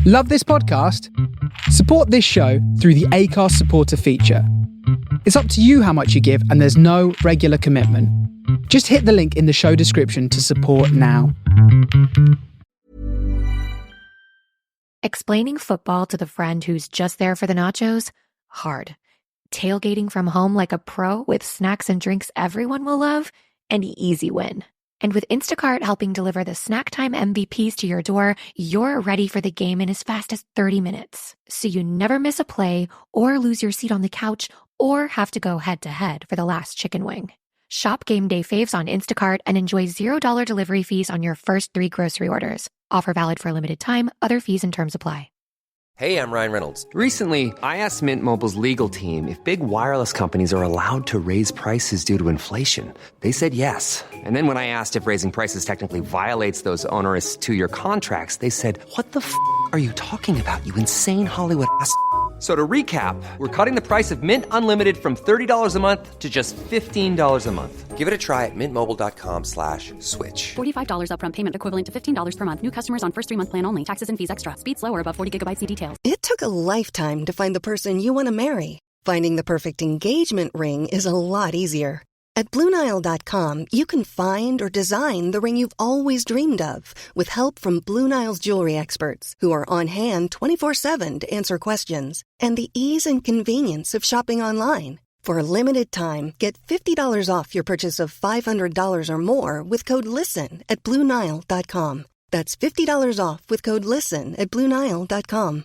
Love this podcast? Support this show through the Acast supporter feature. It's up to you how much you give, and there's no regular commitment. Just hit the link in the show description to support now. Explaining football to the friend who's just there for the nachos? Hard. Tailgating from home like a pro with snacks and drinks everyone will love? An easy win. And with Instacart helping deliver the snack time MVPs to your door, you're ready for the game in as fast as 30 minutes. So you never miss a play or lose your seat on the couch or have to go head-to-head for the last chicken wing. Shop game day faves on Instacart and enjoy $0 delivery fees on your first 3 grocery orders. Offer valid for a limited time. Other fees and terms apply. Hey, I'm Ryan Reynolds. Recently, I asked Mint Mobile's legal team if big wireless companies are allowed to raise prices due to inflation. They said yes. And then when I asked if raising prices technically violates those onerous 2-year contracts, they said, "What the f*** are you talking about, you insane Hollywood ass?" So to recap, we're cutting the price of Mint Unlimited from $30 a month to just $15 a month. Give it a try at mintmobile.com/switch. $45 upfront payment equivalent to $15 per month. New customers on first 3-month plan only. Taxes and fees extra. Speed slower above 40 gigabytes. See details. It took a lifetime to find the person you want to marry. Finding the perfect engagement ring is a lot easier. At BlueNile.com, you can find or design the ring you've always dreamed of with help from Blue Nile's jewelry experts who are on hand 24/7 to answer questions, and the ease and convenience of shopping online. For a limited time, get $50 off your purchase of $500 or more with code LISTEN at BlueNile.com. That's $50 off with code LISTEN at BlueNile.com.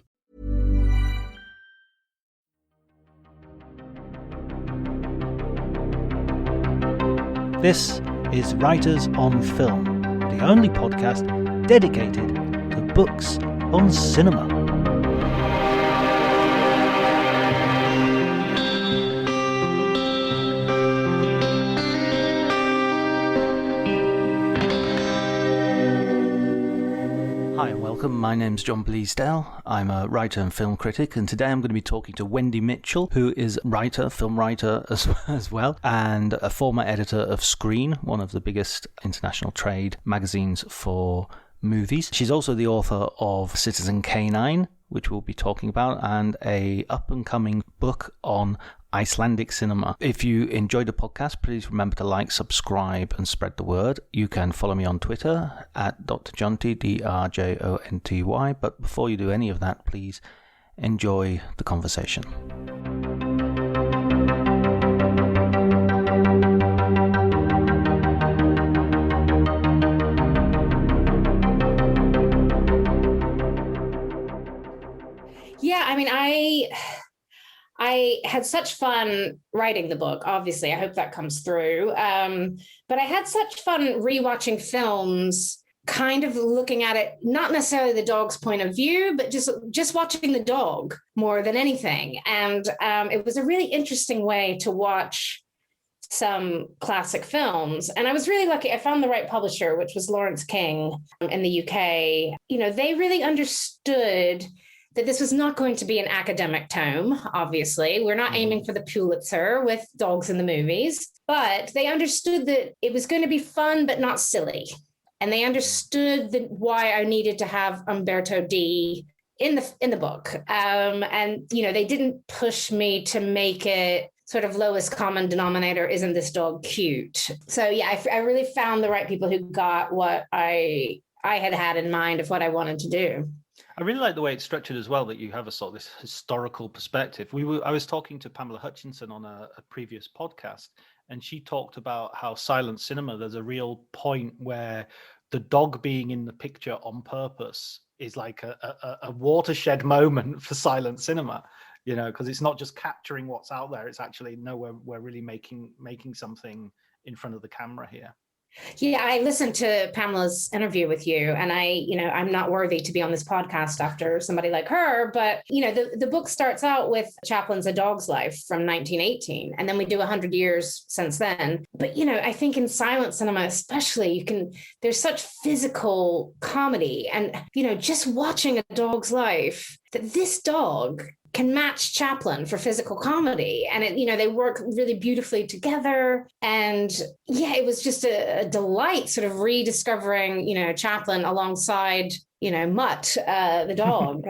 This is Writers on Film, the only podcast dedicated to books on cinema. Hi and welcome, my name's John Bleasdale. I'm a writer and film critic, and today I'm going to be talking to Wendy Mitchell, who is a writer, film writer as well, and a former editor of Screen, one of the biggest international trade magazines for movies. She's also the author of Citizen K9, which we'll be talking about, and a up-and-coming book on Icelandic cinema. If you enjoyed the podcast, please remember to like, subscribe, and spread the word. You can follow me on Twitter at Dr. Jonty, DRJONTY. But before you do any of that, please enjoy the conversation. Yeah, I mean, I had such fun writing the book, obviously. I hope that comes through. But I had such fun rewatching films, kind of looking at it, not necessarily the dog's point of view, but just watching the dog more than anything. And it was a really interesting way to watch some classic films. And I was really lucky. I found the right publisher, which was Lawrence King in the UK. You know, they really understood that this was not going to be an academic tome, obviously. We're not aiming for the Pulitzer with dogs in the movies, but they understood that it was going to be fun, but not silly. And they understood why I needed to have Umberto D in the book. And, you know, they didn't push me to make it sort of lowest common denominator, isn't this dog cute? So yeah, I really found the right people who got what I had in mind of what I wanted to do. I really like the way it's structured as well, that you have a sort of this historical perspective. I was talking to Pamela Hutchinson on a previous podcast, and she talked about how silent cinema, there's a real point where the dog being in the picture on purpose is like a watershed moment for silent cinema, you know, because it's not just capturing what's out there. It's actually, no, we're really making something in front of the camera here. Yeah, I listened to Pamela's interview with you, and I'm not worthy to be on this podcast after somebody like her, but, you know, the book starts out with Chaplin's A Dog's Life from 1918, and then we do 100 years since then. But, you know, I think in silent cinema, especially, there's such physical comedy, and, you know, just watching A Dog's Life, that this dog can match Chaplin for physical comedy. And they work really beautifully together. And yeah, it was just a delight sort of rediscovering, Chaplin alongside Mutt, the dog,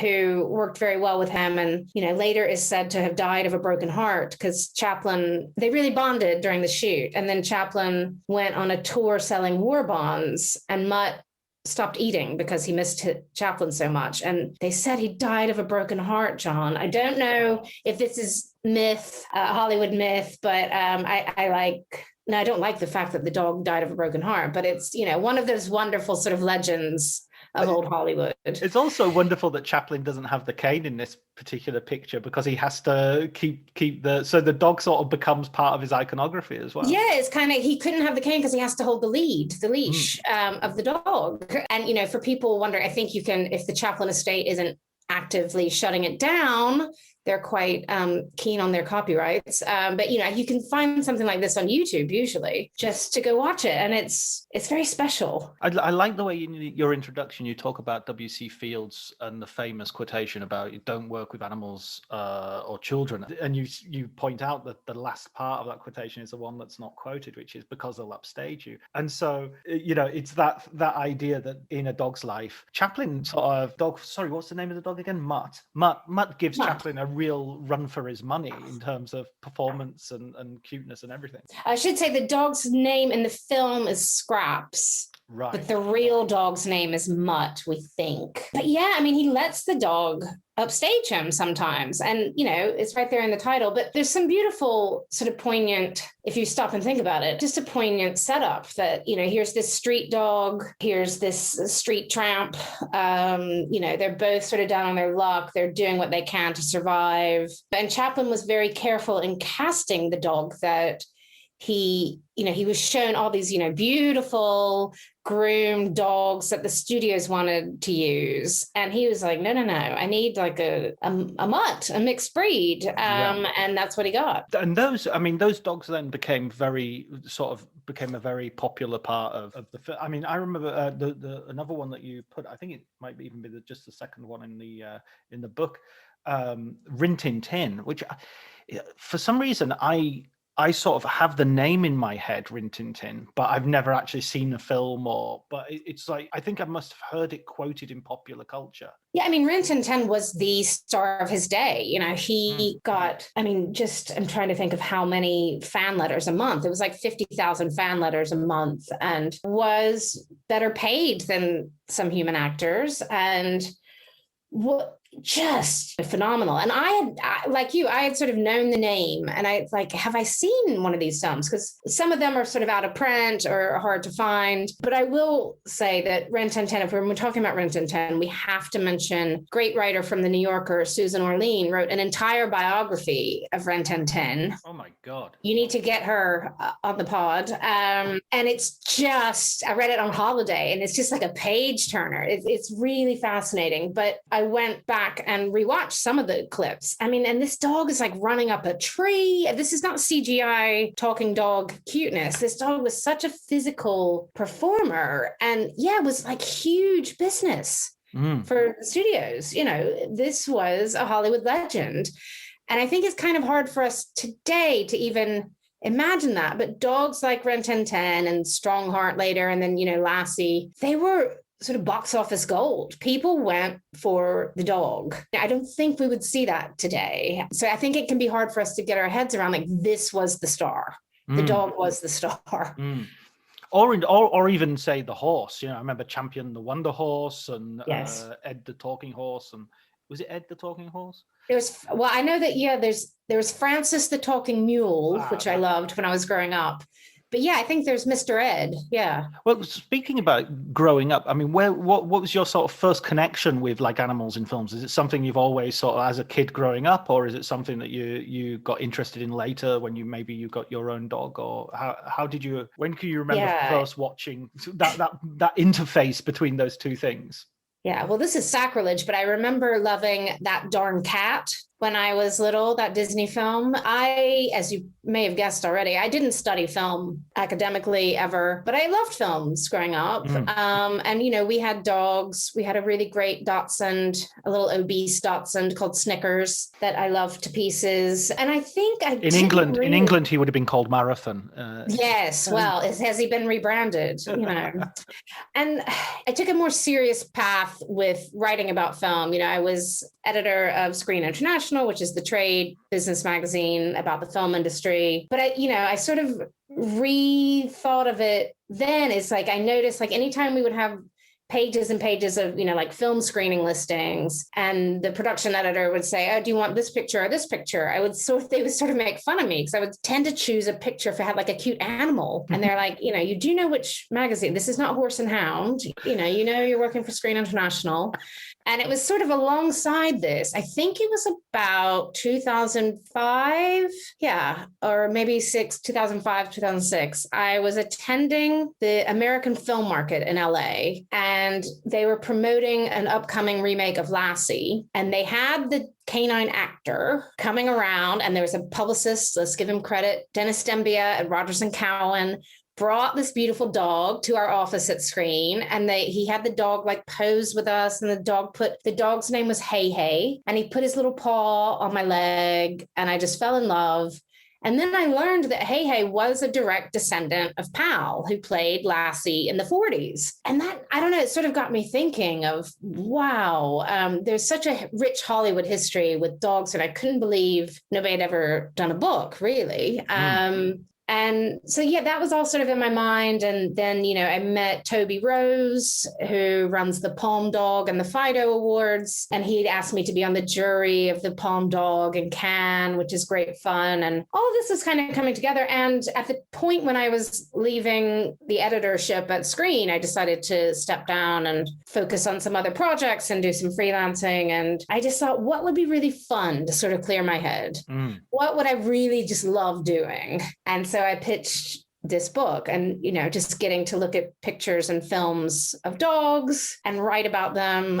who worked very well with him, and later is said to have died of a broken heart because Chaplin, they really bonded during the shoot, and then Chaplin went on a tour selling war bonds, and Mutt stopped eating because he missed Chaplin so much, and they said he died of a broken heart. John, I don't know if this is myth, Hollywood myth, but I don't like the fact that the dog died of a broken heart, but it's, one of those wonderful sort of legends of old Hollywood. It's also wonderful that Chaplin doesn't have the cane in this particular picture because he has to keep so the dog sort of becomes part of his iconography as well. Yeah, it's kind of, he couldn't have the cane because he has to hold the leash of the dog. And, for people wondering, I think you can, if the Chaplin estate isn't actively shutting it down, they're quite keen on their copyrights. But, you can find something like this on YouTube, usually, just to go watch it. And it's very special. I like the way in your introduction, you talk about W.C. Fields and the famous quotation about you don't work with animals or children. And you point out that the last part of that quotation is the one that's not quoted, which is because they'll upstage you. And so, it's that idea that in a dog's life, Chaplin what's the name of the dog again? Mutt. Mutt gives Chaplin a real run for his money in terms of performance and cuteness and everything. I should say the dog's name in the film is Scraps. Right. But the real dog's name is Mutt, we think. But yeah, he lets the dog upstage him sometimes. And, it's right there in the title. But there's some beautiful sort of poignant, if you stop and think about it, just a poignant setup that, here's this street dog, here's this street tramp. They're both sort of down on their luck. They're doing what they can to survive. And Chaplin was very careful in casting the dog that he was shown all these, beautiful groomed dogs that the studios wanted to use. And he was like, no, I need like a mutt, a mixed breed. And that's what he got. And those dogs then became a very popular part of the film. I remember the another one that you put, I think it might even be just the second one in the book, Rin Tin Tin, which for some reason I sort of have the name in my head, Rin Tin Tin, but I've never actually seen the film but it's like, I think I must have heard it quoted in popular culture. Yeah, Rin Tin Tin was the star of his day. He got, I'm trying to think of how many fan letters a month. It was like 50,000 fan letters a month and was better paid than some human actors. And just phenomenal. And I had sort of known the name, and have I seen one of these films? Because some of them are sort of out of print or hard to find. But I will say that Rin Tin Tin, if we're talking about Rin Tin Tin, we have to mention great writer from the New Yorker, Susan Orlean, wrote an entire biography of Rin Tin Tin. Oh my God. You need to get her on the pod. And it's just, I read it on holiday, and it's just like a page turner. It's really fascinating. But I went back and rewatch some of the clips. And this dog is like running up a tree. This is not CGI talking dog cuteness. This dog was such a physical performer, and it was like huge business for the studios. This was a Hollywood legend. And I think it's kind of hard for us today to even imagine that. But dogs like Rin Tin Tin and Strongheart later, and then, Lassie, they were sort of box office gold. People went for the dog. I don't think we would see that today. So I think it can be hard for us to get our heads around, like, this was the star. The dog was the star. Or even say the horse. I remember Champion the Wonder Horse and Yes. Ed the Talking Horse. And was it Ed the Talking Horse? I know that, there was Francis the Talking Mule, which I loved when I was growing up. But I think there's Mr. Ed. Yeah. Well, speaking about growing up, what was your sort of first connection with like animals in films? Is it something you've always sort of as a kid growing up, or is it something that you got interested in later when you got your own dog? Or when can you remember first watching that interface between those two things? Yeah, well, this is sacrilege, but I remember loving That Darn Cat. when I was little, that Disney film. I, as you may have guessed already, I didn't study film academically ever, but I loved films growing up. And, you know, we had dogs. We had a really great Dachshund, a little obese Dachshund called Snickers that I loved to pieces. And I think in England, he would have been called Marathon. Yes. Well, has he been rebranded? You know, and I took a more serious path with writing about film. You know, I was editor of Screen International, which is the trade business magazine about the film industry. But I sort of rethought of it then. It's like I noticed, like, anytime we would have pages and pages of, you know, like film screening listings, and the production editor would say, oh, do you want this picture or this picture? They would sort of make fun of me because I would tend to choose a picture if it had like a cute animal. And they're like, you know, you do know which magazine, this is not Horse and Hound, you know, you're working for Screen International. And it was sort of alongside this. I think it was about 2005. Yeah. Or maybe 2005, 2006. I was attending the American Film Market in LA, and they were promoting an upcoming remake of Lassie. And they had the canine actor coming around, and there was a publicist, let's give him credit, Dennis Dembia and Rogers and Cowan, brought this beautiful dog to our office at Screen, and he had the dog like pose with us, and the dog's name was Hey Hey, and he put his little paw on my leg, and I just fell in love. And then I learned that Hey Hey was a direct descendant of Pal, who played Lassie in the 40s. And that, I don't know, it sort of got me thinking of, wow, there's such a rich Hollywood history with dogs that I couldn't believe nobody had ever done a book, really. And so, yeah, that was all sort of in my mind. And then, you know, I met Toby Rose, who runs the Palm Dog and the Fido Awards. And he'd asked me to be on the jury of the Palm Dog in Cannes, which is great fun. And all of this is kind of coming together. And at the point when I was leaving the editorship at Screen, I decided to step down and focus on some other projects and do some freelancing. And I just thought, what would be really fun to sort of clear my head? What would I really just love doing? And so I pitched this book, and, you know, just getting to look at pictures and films of dogs and write about them.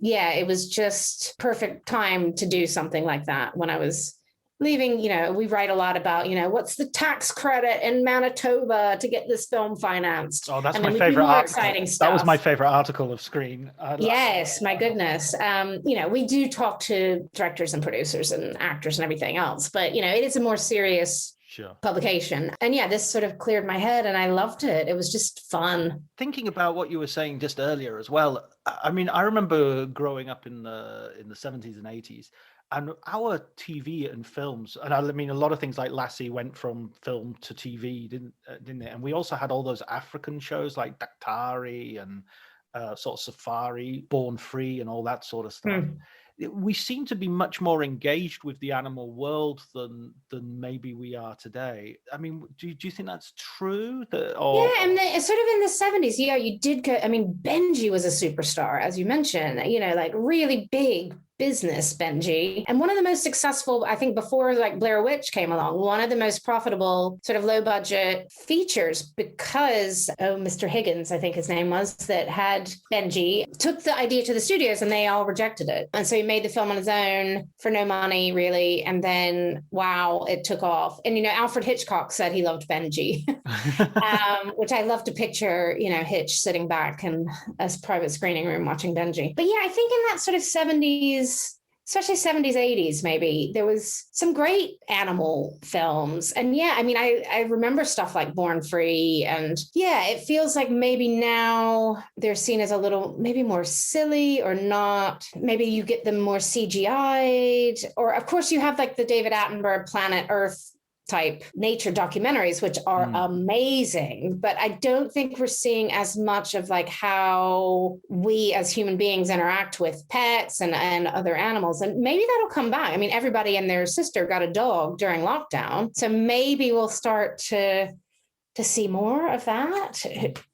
It was just perfect time to do something like that when I was leaving. You know, we write a lot about, you know, what's the tax credit in Manitoba to get this film financed. Oh, that's my favorite article. Exciting stuff. That was my favorite article of Screen. Yes, my goodness. You know, we do talk to directors and producers and actors and everything else, but, you know, it is a more serious publication. And yeah, this sort of cleared my head, and I loved it. It was just fun. Thinking about what you were saying just earlier as well, I mean, I remember growing up in the 70s and 80s, and our TV and films, and I mean, a lot of things like Lassie went from film to TV, didn't they? And we also had all those African shows like Daktari and sort of Safari, Born Free, and all that sort of stuff. We seem to be much more engaged with the animal world than maybe we are today. I mean, do you think that's true? Yeah, and sort of in the 70s, yeah, you did go. I mean, Benji was a superstar, as you mentioned, you know, like really big business, Benji. And one of the most successful, I think, before like Blair Witch came along, one of the most profitable sort of low budget features, because Mr. Higgins, I think his name was, that had Benji, took the idea to the studios and they all rejected it. And so he made the film on his own for no money, really. And then, wow, it took off. And, you know, Alfred Hitchcock said he loved Benji, which I love to picture, you know, Hitch sitting back in a private screening room watching Benji. But yeah, I think in that sort of 70s, especially 70s, 80s, maybe, there was some great animal films. And yeah, I mean, I remember stuff like Born Free. And yeah, it feels like maybe now they're seen as a little, maybe more silly or not. Maybe you get them more CGI'd. Or of course you have like the David Attenborough Planet Earth type nature documentaries, which are amazing, but I don't think we're seeing as much of like how we as human beings interact with pets and other animals. And maybe that'll come back. I mean, everybody and their sister got a dog during lockdown, so maybe we'll start to see more of that.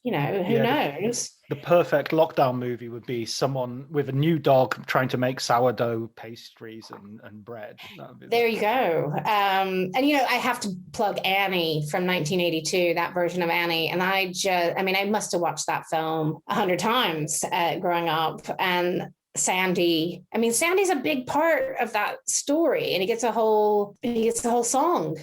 You know, who knows? The perfect lockdown movie would be someone with a new dog trying to make sourdough pastries and bread. There you go. And, you know, I have to plug Annie from 1982, that version of Annie. And I must have watched that film 100 times growing up. And Sandy. I mean, Sandy's a big part of that story, and he gets a whole song.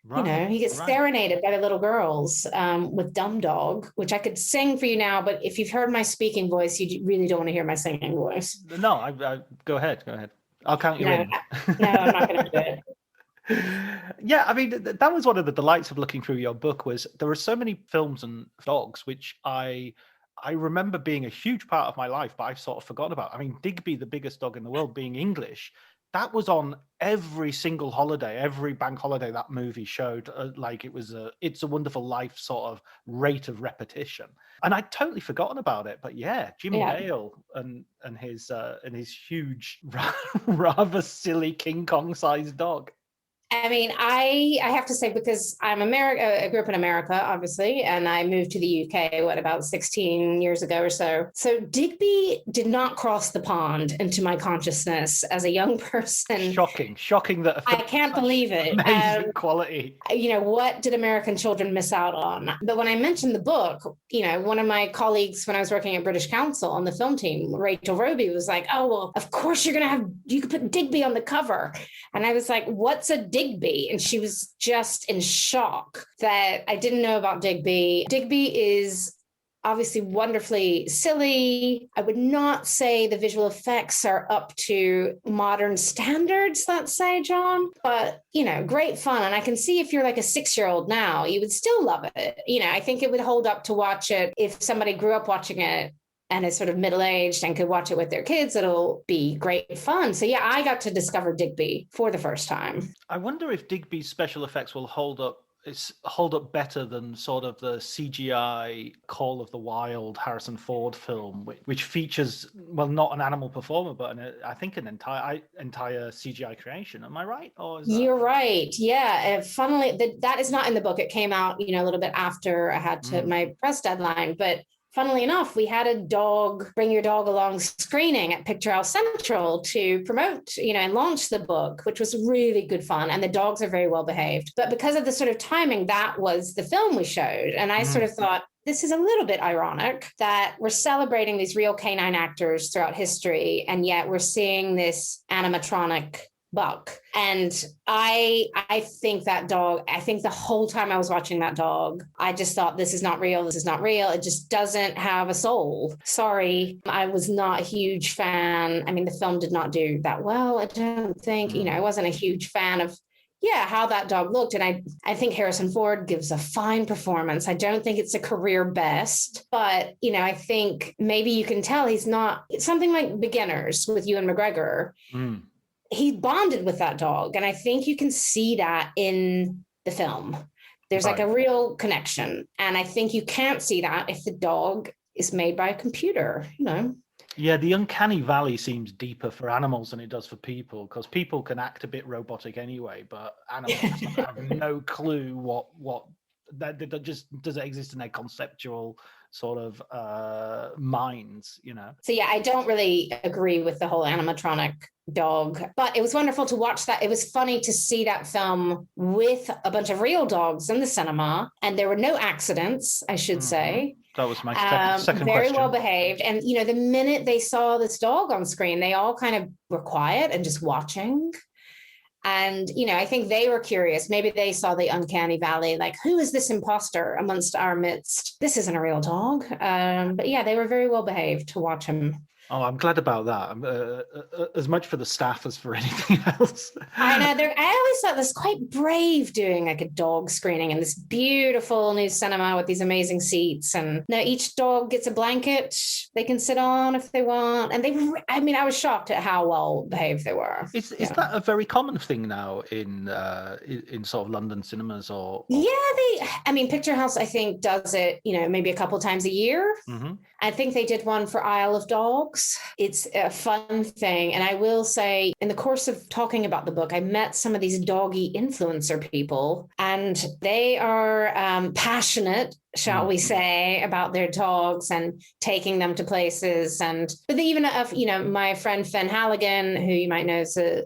Right, you know, he gets serenaded by the little girls with Dumb Dog, which I could sing for you now, but if you've heard my speaking voice, you really don't want to hear my singing voice. No, I go ahead. I'll count you in. No, I'm not going to do it. Yeah, I mean, that was one of the delights of looking through your book, was there were so many films and dogs which I remember being a huge part of my life, but I've sort of forgotten about. I mean, Digby, the biggest dog in the world, being English, that was on every single holiday, every bank holiday that movie showed. Like it was It's a Wonderful Life sort of rate of repetition, and I'd totally forgotten about it. But yeah, Jimmy Dale and his huge, rather silly King Kong sized dog. I mean, I have to say, because I'm America, I grew up in America, obviously, and I moved to the UK, about 16 years ago or so. So Digby did not cross the pond into my consciousness as a young person. Shocking that I can't believe it. Amazing quality. You know, what did American children miss out on? But when I mentioned the book, you know, one of my colleagues when I was working at British Council on the film team, Rachel Roby, was like, "Oh, well, of course you could put Digby on the cover." And I was like, "What's a Digby?" And she was just in shock that I didn't know about Digby. Digby is obviously wonderfully silly. I would not say the visual effects are up to modern standards, let's say, John, but, you know, great fun. And I can see if you're like a 6-year-old now, you would still love it. You know, I think it would hold up to watch it if somebody grew up watching it and is sort of middle-aged and could watch it with their kids. It'll be great fun. So yeah, I got to discover Digby for the first time. I wonder if Digby's special effects will hold up better than sort of the CGI Call of the Wild Harrison Ford film, which features, well, not an animal performer, but I think an entire CGI creation. Am I right? Or You're right. Yeah. Funnily, that is not in the book. It came out, you know, a little bit after I had my press deadline, but funnily enough, we had a Bring Your Dog Along screening at Picture House Central to promote, you know, and launch the book, which was really good fun. And the dogs are very well behaved. But because of the sort of timing, that was the film we showed. And I sort of thought, this is a little bit ironic that we're celebrating these real canine actors throughout history, and yet we're seeing this animatronic buck. And I think that dog, I think the whole time I was watching that dog, I just thought, this is not real. It just doesn't have a soul. Sorry, I was not a huge fan. I mean, the film did not do that well, I don't think. You know, I wasn't a huge fan of how that dog looked. And I think Harrison Ford gives a fine performance. I don't think it's a career best, but, you know, I think maybe you can tell it's something like Beginners with Ewan McGregor. He bonded with that dog. And I think you can see that in the film. There's like a real connection. And I think you can't see that if the dog is made by a computer, you know. Yeah, the uncanny valley seems deeper for animals than it does for people, because people can act a bit robotic anyway, but animals have no clue what that just doesn't exist in their conceptual sort of minds, you know. So yeah, I don't really agree with the whole animatronic dog, but it was wonderful to watch that. It was funny to see that film with a bunch of real dogs in the cinema, and there were no accidents, I should say. That was my second very question. Well behaved. And, you know, the minute they saw this dog on screen, they all kind of were quiet and just watching. And, you know, I think they were curious. Maybe they saw the uncanny valley, like, who is this imposter amongst our midst? This isn't a real dog. But yeah, they were very well behaved to watch him. Oh, I'm glad about that. As much for the staff as for anything else. I know. I always thought this quite brave doing like a dog screening in this beautiful new cinema with these amazing seats. And now each dog gets a blanket they can sit on if they want. And I was shocked at how well behaved they were. Is that a very common thing now in sort of London cinemas or? Yeah, Picture House, I think, does it, you know, maybe a couple times a year. Mm-hmm. I think they did one for Isle of Dogs. It's a fun thing. And I will say, in the course of talking about the book, I met some of these doggy influencer people, and they are passionate, shall we say, about their dogs and taking them to places. But they even have, you know, my friend Fen Halligan, who you might know is a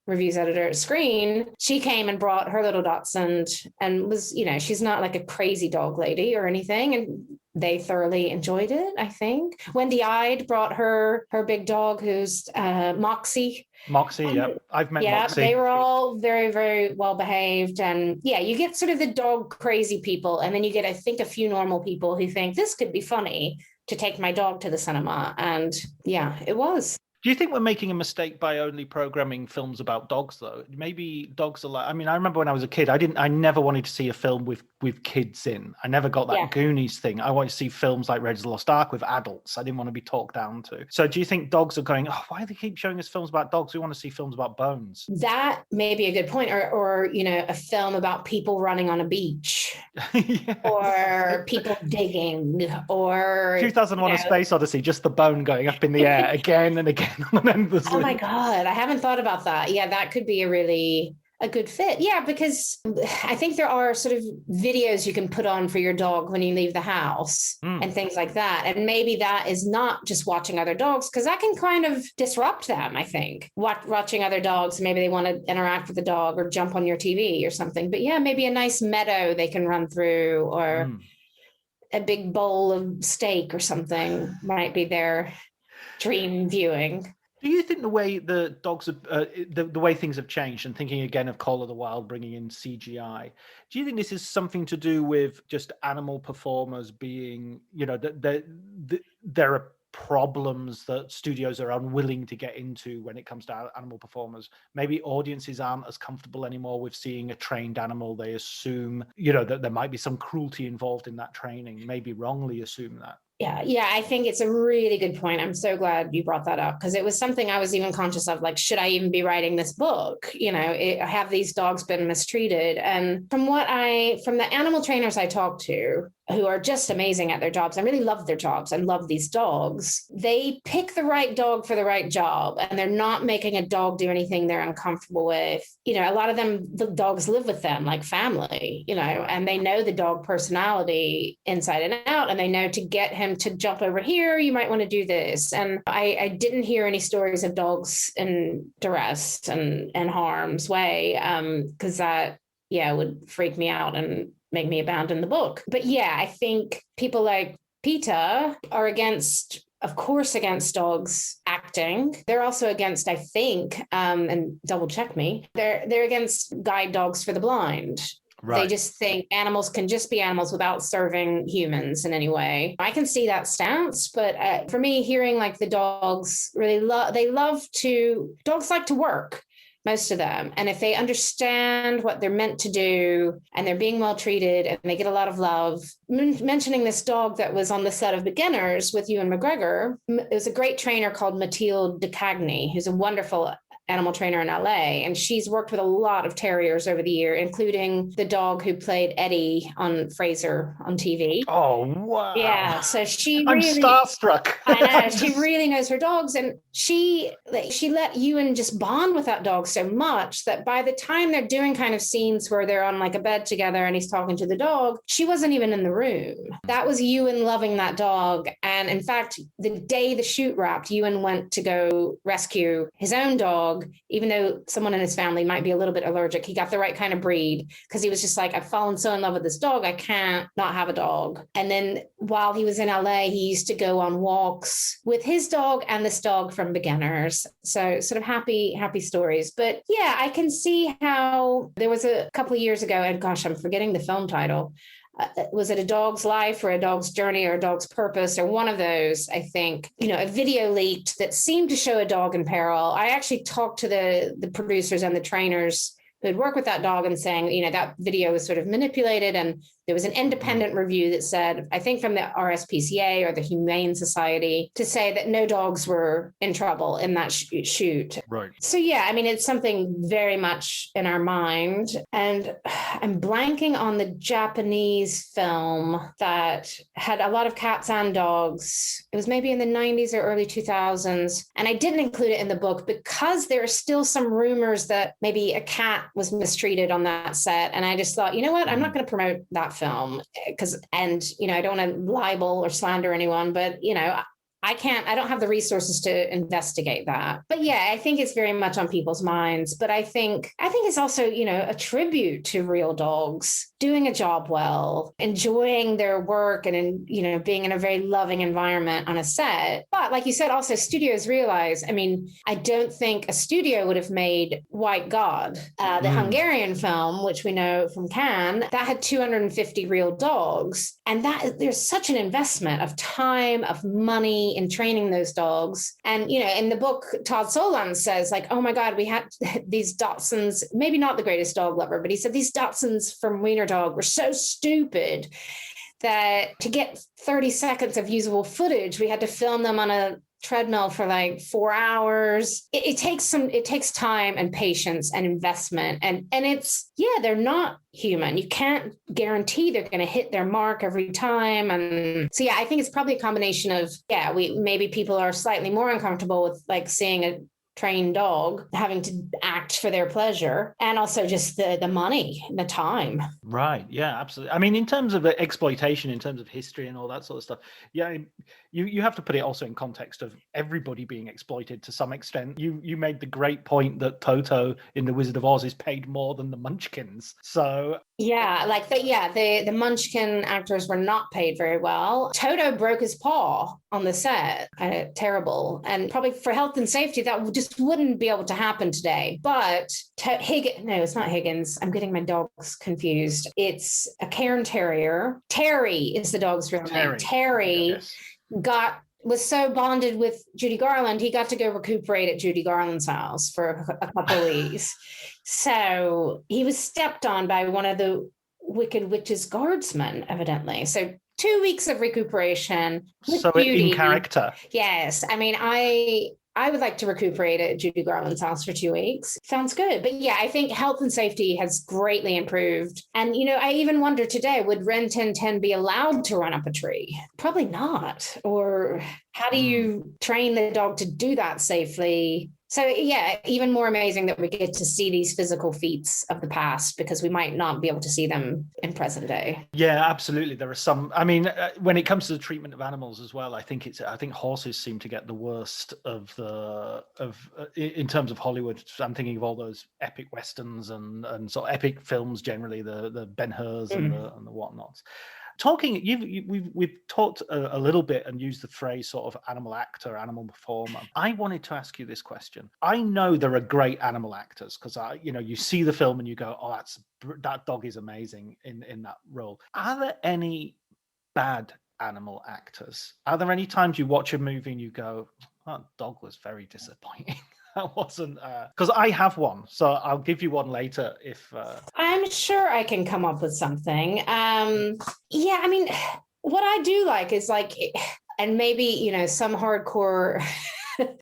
reviews editor at Screen, she came and brought her little Dachshund and was, you know, she's not like a crazy dog lady or anything. And they thoroughly enjoyed it, I think. Wendy Ide brought her big dog, who's Moxie. Moxie, yeah. I've met Yeah, Moxie. they were all very, very well behaved. And yeah, you get sort of the dog crazy people. And then you get, I think, a few normal people who think this could be funny to take my dog to the cinema. And yeah, it was. Do you think we're making a mistake by only programming films about dogs, though? Maybe dogs are like, I mean, I remember when I was a kid, I never wanted to see a film with kids in. I never got that Goonies thing. I wanted to see films like Raiders of the Lost Ark with adults. I didn't want to be talked down to. So do you think dogs are going, oh, why do they keep showing us films about dogs? We want to see films about bones. That may be a good point. Or you know, a film about people running on a beach. Yes. Or people digging, or 2001: A Space Odyssey, just the bone going up in the air again and again. Oh my God, I haven't thought about that. Yeah, that could be a good fit. Yeah, because I think there are sort of videos you can put on for your dog when you leave the house and things like that. And maybe that is not just watching other dogs, because that can kind of disrupt them, I think. Watching other dogs, maybe they want to interact with the dog or jump on your TV or something. But yeah, maybe a nice meadow they can run through, or a big bowl of steak or something might be their dream viewing. Do you think the way the dogs have, the way things have changed, and thinking again of Call of the Wild, bringing in CGI, do you think this is something to do with just animal performers being, you know, there are problems that studios are unwilling to get into when it comes to animal performers? Maybe audiences aren't as comfortable anymore with seeing a trained animal. They assume, you know, that there might be some cruelty involved in that training, maybe wrongly assume that. Yeah, I think it's a really good point. I'm so glad you brought that up, because it was something I was even conscious of, like, should I even be writing this book? You know, have these dogs been mistreated? And from the animal trainers I talked to, who are just amazing at their jobs, I really love their jobs and love these dogs, they pick the right dog for the right job, and they're not making a dog do anything they're uncomfortable with. You know, a lot of them, the dogs live with them like family, you know, and they know the dog personality inside and out, and they know to get him to jump over here, you might want to do this. And I didn't hear any stories of dogs in duress and harm's way, because that, would freak me out and make me abandon the book. But yeah, I think people like PETA are against dogs acting. They're also against, I think, and double check me, they're against guide dogs for the blind. Right. They just think animals can just be animals without serving humans in any way. I can see that stance, but for me, hearing like the dogs really dogs like to work, most of them. And if they understand what they're meant to do and they're being well treated and they get a lot of love. Mentioning this dog that was on the set of Beginners with Ewan McGregor, it was a great trainer called Mathilde de Cagny, who's a wonderful animal trainer in LA. And she's worked with a lot of terriers over the year, including the dog who played Eddie on Frasier on TV. Oh, wow. Yeah. So I'm starstruck. I know. She really knows her dogs. And she let Ewan just bond with that dog so much that by the time they're doing kind of scenes where they're on like a bed together and he's talking to the dog, she wasn't even in the room. That was Ewan loving that dog. And in fact, the day the shoot wrapped, Ewan went to go rescue his own dog, even though someone in his family might be a little bit allergic. He got the right kind of breed, because he was just like, I've fallen so in love with this dog, I can't not have a dog. And then while he was in LA, he used to go on walks with his dog and this dog from Beginners. So sort of happy stories. But yeah, I can see how there was a couple of years ago, and gosh, I'm forgetting the film title. Was it A Dog's Life or A Dog's Journey or A Dog's Purpose, or one of those? I think, a video leaked that seemed to show a dog in peril. I actually talked to the producers and the trainers who had worked with that dog and saying, that video was sort of manipulated. And there was an independent review that said, I think from the RSPCA or the Humane Society, to say that no dogs were in trouble in that shoot. Right. So, yeah, I mean, it's something very much in our mind. And I'm blanking on the Japanese film that had a lot of cats and dogs. It was maybe in the 90s or early 2000s. And I didn't include it in the book because there are still some rumors that maybe a cat was mistreated on that set. And I just thought, you know what, I'm not going to promote that film, because I don't want to libel or slander anyone, but I don't have the resources to investigate that. But yeah, I think it's very much on people's minds. But I think it's also, a tribute to real dogs doing a job well, enjoying their work and, being in a very loving environment on a set. But like you said, also studios realize, I don't think a studio would have made White God, the Hungarian film, which we know from Cannes, that had 250 real dogs. And there's such an investment of time, of money in training those dogs. And, in the book, Todd Solondz says, like, oh my God, we had these Dachshunds, maybe not the greatest dog lover, but he said these Dachshunds from Wiener Dog were so stupid that to get 30 seconds of usable footage, we had to film them on a treadmill for like 4 hours. It takes time and patience and investment. And they're not human. You can't guarantee they're going to hit their mark every time. And so, I think it's probably a combination of, maybe people are slightly more uncomfortable with like seeing a trained dog having to act for their pleasure, and also just the money, the time. Right. Yeah, absolutely. In terms of exploitation, in terms of history and all that sort of stuff, you have to put it also in context of everybody being exploited to some extent. You made the great point that Toto in The Wizard of Oz is paid more than the Munchkins. So the Munchkin actors were not paid very well. Toto broke his paw on the set. Terrible. And probably for health and safety, that just wouldn't be able to happen today. But it's not Higgins. I'm getting my dogs confused. It's a Cairn Terrier. Terry is the dog's real name. Terry was so bonded with Judy Garland, he got to go recuperate at Judy Garland's house for a couple of weeks. So he was stepped on by one of the Wicked Witch's guardsmen, evidently. So 2 weeks of recuperation. So in character. Yes. I would like to recuperate at Judy Garland's house for 2 weeks. Sounds good. But I think health and safety has greatly improved. And, I even wonder today, would Ren 1010 be allowed to run up a tree? Probably not. Or how do you train the dog to do that safely? So, even more amazing that we get to see these physical feats of the past, because we might not be able to see them in present day. Yeah, absolutely. There are some, when it comes to the treatment of animals as well, I think horses seem to get the worst in terms of Hollywood. I'm thinking of all those epic Westerns and sort of epic films generally, the Ben-Hurs and the whatnots. We've talked a little bit and used the phrase sort of animal actor, animal performer. I wanted to ask you this question. I know there are great animal actors because you see the film and you go, oh, that dog is amazing in that role. Are there any bad animal actors? Are there any times you watch a movie and you go, that dog was very disappointing? That wasn't because I have one, so I'll give you one later if I'm sure I can come up with something. What I do like is and maybe some hardcore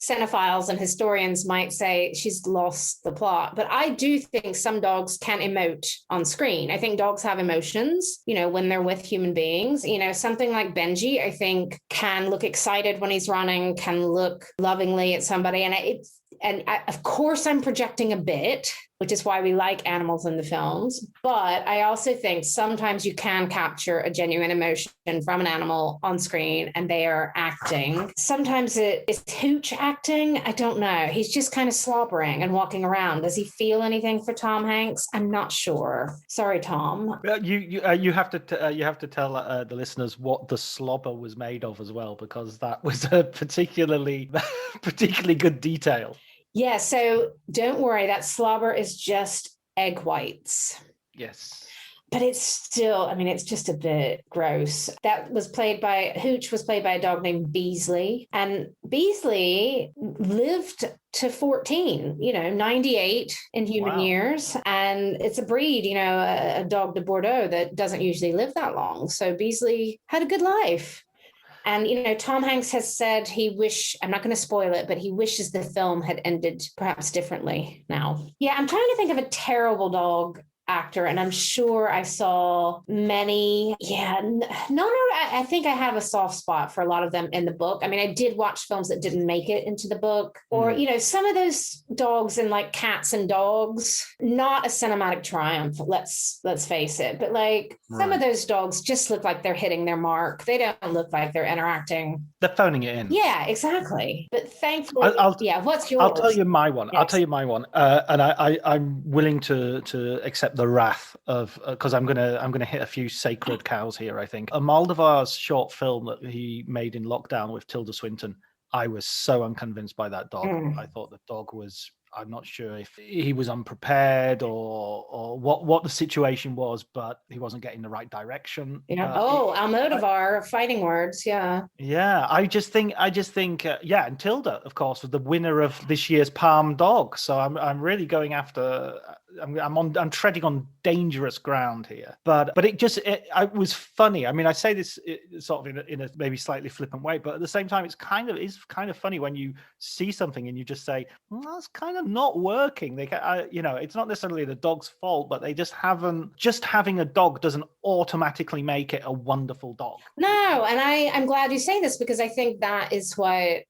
cinephiles and historians might say she's lost the plot, but I do think some dogs can emote on screen. I think dogs have emotions, when they're with human beings. Something like Benji, I think, can look excited when he's running, can look lovingly at somebody, of course, I'm projecting a bit, which is why we like animals in the films. But I also think sometimes you can capture a genuine emotion from an animal on screen and they are acting. Sometimes it's Hooch acting. I don't know. He's just kind of slobbering and walking around. Does he feel anything for Tom Hanks? I'm not sure. Sorry, Tom. Well, you have to tell the listeners what the slobber was made of as well, because that was a particularly good detail. Yeah, so don't worry, that slobber is just egg whites. Yes. But it's still, it's just a bit gross. Hooch was played by a dog named Beasley. And Beasley lived to 14, 98 in human years. And it's a breed, a dog de Bordeaux that doesn't usually live that long. So Beasley had a good life. And, Tom Hanks has said I'm not going to spoil it, but he wishes the film had ended perhaps differently now. Yeah, I'm trying to think of a terrible dog actor, and I'm sure I saw many. Yeah, no, I think I have a soft spot for a lot of them in the book. I mean, I did watch films that didn't make it into the book, or some of those dogs in like Cats and Dogs, not a cinematic triumph. Let's face it, but like some of those dogs just look like they're hitting their mark. They don't look like they're interacting. They're phoning it in. Yeah, exactly. But thankfully, what's yours? I'll tell you my one. Yes. I'll tell you my one, and I'm willing to accept the wrath of because I'm gonna hit a few sacred cows here. I think Almodovar's short film that he made in lockdown with Tilda Swinton. I was so unconvinced by that dog. I thought the dog was. I'm not sure if he was unprepared or what the situation was, but he wasn't getting the right direction. Yeah. Almodovar, fighting words. Yeah. Yeah. I just think. And Tilda, of course, was the winner of this year's Palm Dog. So I'm really going after. I'm treading on dangerous ground here, but it was funny. I mean, I say this sort of in a maybe slightly flippant way, but at the same time, it's kind of funny when you see something and you just say, well, that's kind of not working. It's not necessarily the dog's fault, but they just haven't. Just having a dog doesn't automatically make it a wonderful dog. No, and I'm glad you say this because I think that is what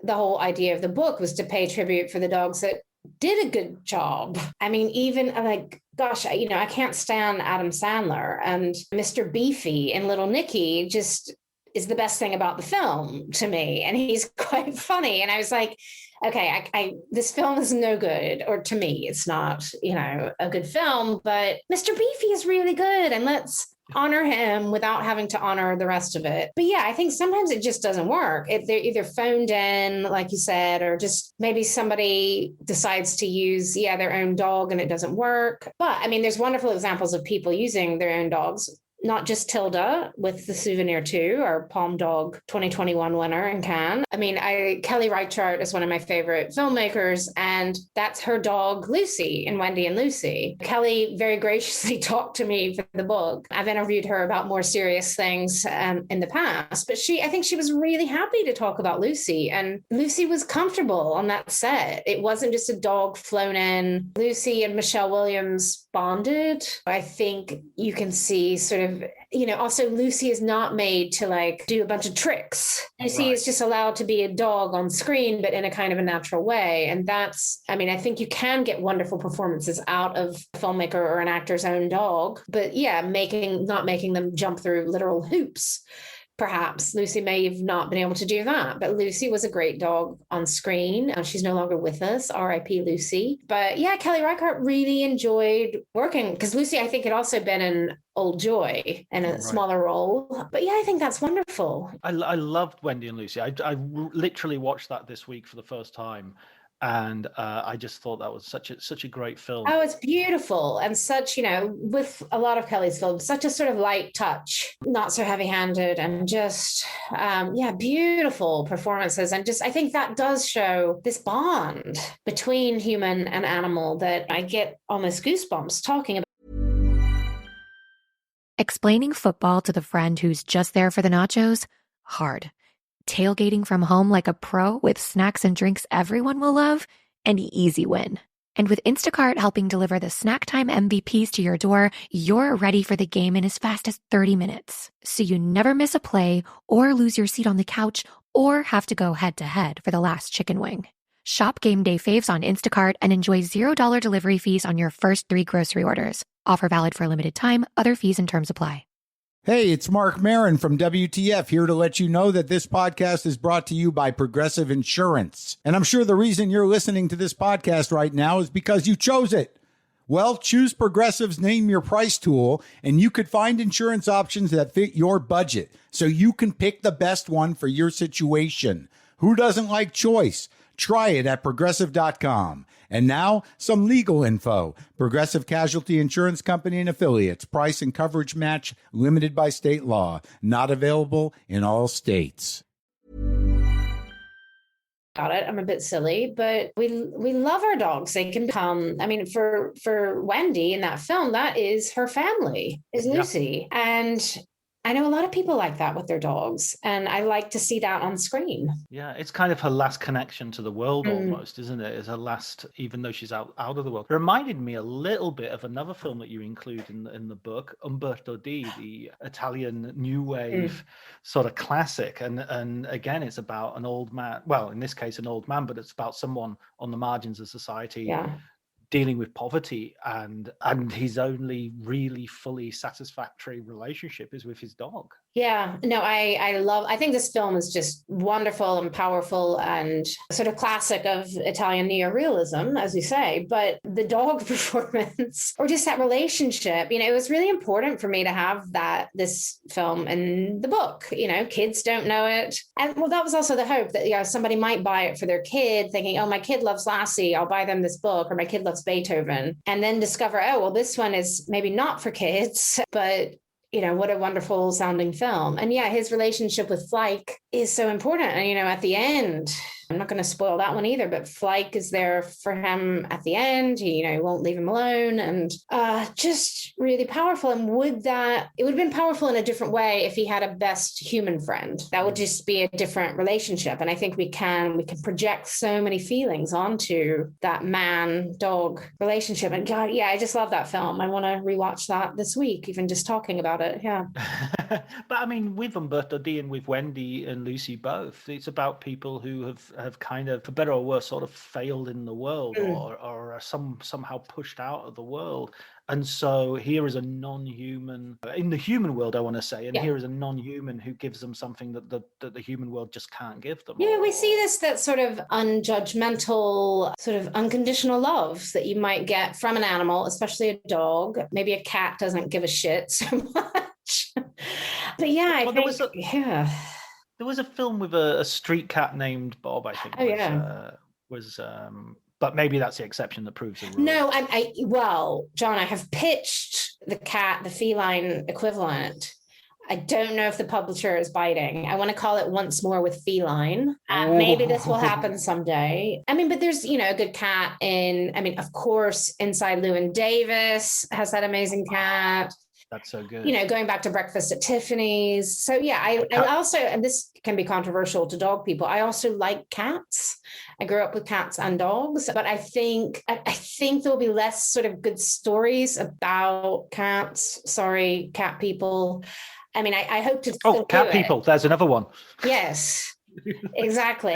the whole idea of the book was, to pay tribute for the dogs that did a good job. I mean, even like, gosh, I can't stand Adam Sandler, and Mr. Beefy and Little Nicky just is the best thing about the film to me. And he's quite funny. And I was like, okay, this film is no good, or to me, it's not, a good film, but Mr. Beefy is really good. And let's honor him without having to honor the rest of it. But yeah, I think sometimes it just doesn't work. They're either phoned in, like you said, or just maybe somebody decides to use, their own dog and it doesn't work. But I mean, there's wonderful examples of people using their own dogs. Not just Tilda with the Souvenir 2, our Palm Dog 2021 winner in Cannes. I mean, Kelly Reichardt is one of my favorite filmmakers, and that's her dog, Lucy, in Wendy and Lucy. Kelly very graciously talked to me for the book. I've interviewed her about more serious things in the past, but I think she was really happy to talk about Lucy, and Lucy was comfortable on that set. It wasn't just a dog flown in. Lucy and Michelle Williams bonded. I think you can see sort of, also Lucy is not made to like do a bunch of tricks. Lucy is just allowed to be a dog on screen, but in a kind of a natural way. And I think you can get wonderful performances out of a filmmaker or an actor's own dog, but not making them jump through literal hoops. Perhaps Lucy may have not been able to do that, but Lucy was a great dog on screen. She's no longer with us, R.I.P. Lucy. But yeah, Kelly Reichardt really enjoyed working because Lucy, I think, had also been in Old Joy in a smaller role. But yeah, I think that's wonderful. I loved Wendy and Lucy. I literally watched that this week for the first time. And I just thought that was such a great film. Oh, it's beautiful. And such, with a lot of Kelly's films, such a sort of light touch, not so heavy-handed, and just, beautiful performances. And just, I think that does show this bond between human and animal that I get almost goosebumps talking about. Explaining football to the friend who's just there for the nachos? Hard. Tailgating from home like a pro with snacks and drinks everyone will love? An easy win. And with Instacart helping deliver the snack time MVPs to your door, you're ready for the game in as fast as 30 minutes. So you never miss a play or lose your seat on the couch or have to go head to head for the last chicken wing. Shop game day faves on Instacart and enjoy $0 delivery fees on your first 3 grocery orders. Offer valid for a limited time. Other fees and terms apply. Hey, it's Mark Marin from WTF here to let you know that this podcast is brought to you by Progressive Insurance. And I'm sure the reason you're listening to this podcast right now is because you chose it. Well, choose Progressive's Name Your Price tool, and you could find insurance options that fit your budget, so you can pick the best one for your situation. Who doesn't like choice? Try it at Progressive.com. And now, some legal info. Progressive Casualty Insurance Company and Affiliates. Price and coverage match limited by state law. Not available in all states. About it, I'm a bit silly, but we love our dogs. They can become, for Wendy in that film, that is her family, is Lucy. And I know a lot of people like that with their dogs, and I like to see that on screen. Yeah, it's kind of her last connection to the world Mm. almost, isn't it? It's her last, even though she's out of the world. It reminded me a little bit of another film that you include in the book, Umberto D, the Italian new wave sort of classic. And again, it's about an old man. Well, in this case, an old man, but it's about someone on the margins of society. Yeah. Dealing with poverty, and his only really fully satisfactory relationship is with his dog. Yeah, no, I think this film is just wonderful and powerful and sort of classic of Italian neorealism, as you say. But the dog performance or just that relationship, it was really important for me to have this film in the book. Kids don't know it. And well, that was also the hope that, somebody might buy it for their kid thinking, oh, my kid loves Lassie, I'll buy them this book, or my kid loves Beethoven, and then discover, oh, well, this one is maybe not for kids, but what a wonderful sounding film. And yeah, his relationship with Flyke is so important. And, at the end, I'm not going to spoil that one either, but Flyke is there for him at the end. He, won't leave him alone, and just really powerful. And it would have been powerful in a different way if he had a best human friend. That would just be a different relationship. And I think we can project so many feelings onto that man-dog relationship. And God, yeah, I just love that film. I want to rewatch that this week, even just talking about it. Yeah. But I mean, with Umberto D and with Wendy and Lucy both, it's about people who have kind of, for better or worse, sort of failed in the world or are somehow pushed out of the world. And so here is a non-human, in the human world, I want to say, and here is a non-human who gives them something that the human world just can't give them. Yeah, we see that sort of unjudgmental, sort of unconditional love that you might get from an animal, especially a dog. Maybe a cat doesn't give a shit so much. But yeah, I think, there was a film with a street cat named Bob, I think. But maybe that's the exception that proves the rule. No, well, John, I have pitched the cat, the feline equivalent. I don't know if the publisher is biting. I want to call it Once More with Feline. Maybe this will happen someday. I mean, but there's, a good cat of course, Inside Llewyn Davis has that amazing cat. That's so good. Going back to Breakfast at Tiffany's. So yeah, I also, and this can be controversial to dog people, I also like cats. I grew up with cats and dogs, but I think there'll be less sort of good stories about cats. Sorry, cat people. I mean, I hope to. Oh, cat people. There's another one. Yes. Exactly.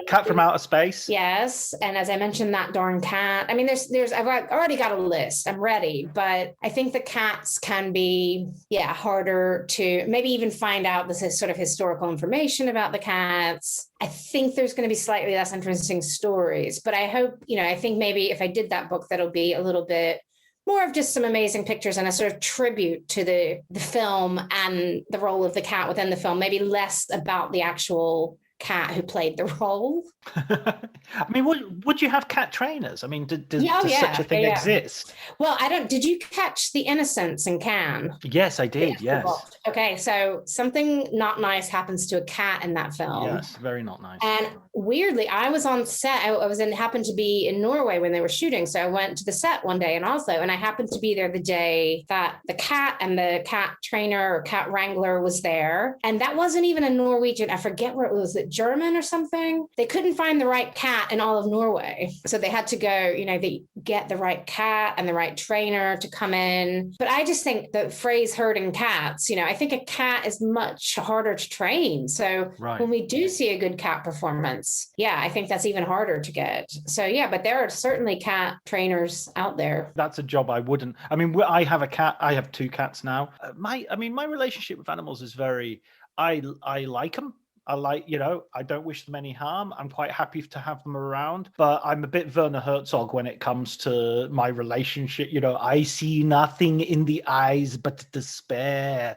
Cat from Outer Space. Yes. And as I mentioned, that darn cat. I mean, I've already got a list. I'm ready, but I think the cats can be, harder to maybe even find out this is sort of historical information about the cats. I think there's going to be slightly less interesting stories, but I hope, I think maybe if I did that book, that'll be a little bit more of just some amazing pictures and a sort of tribute to the film and the role of the cat within the film, maybe less about the actual cat who played the role. I mean, would you have cat trainers? I mean, does such a thing exist? Well, did you catch The Innocents in Cannes? Yes, I did. Yes. Okay, so something not nice happens to a cat in that film. Yes, very not nice. And weirdly, I was on set. Happened to be in Norway when they were shooting. So I went to the set one day in Oslo, and I happened to be there the day that the cat and the cat trainer or cat wrangler was there. And that wasn't even a Norwegian. I forget where it was. German or something. They couldn't find the right cat in all of Norway. So they had to go, they get the right cat and the right trainer to come in. But I just think the phrase herding cats, I think a cat is much harder to train. So when we do see a good cat performance, I think that's even harder to get. So but there are certainly cat trainers out there. That's a job I wouldn't. I mean, I have a cat. I have 2 cats now. My relationship with animals is very, I like them. I like, I don't wish them any harm. I'm quite happy to have them around, but I'm a bit Werner Herzog when it comes to my relationship. I see nothing in the eyes but despair.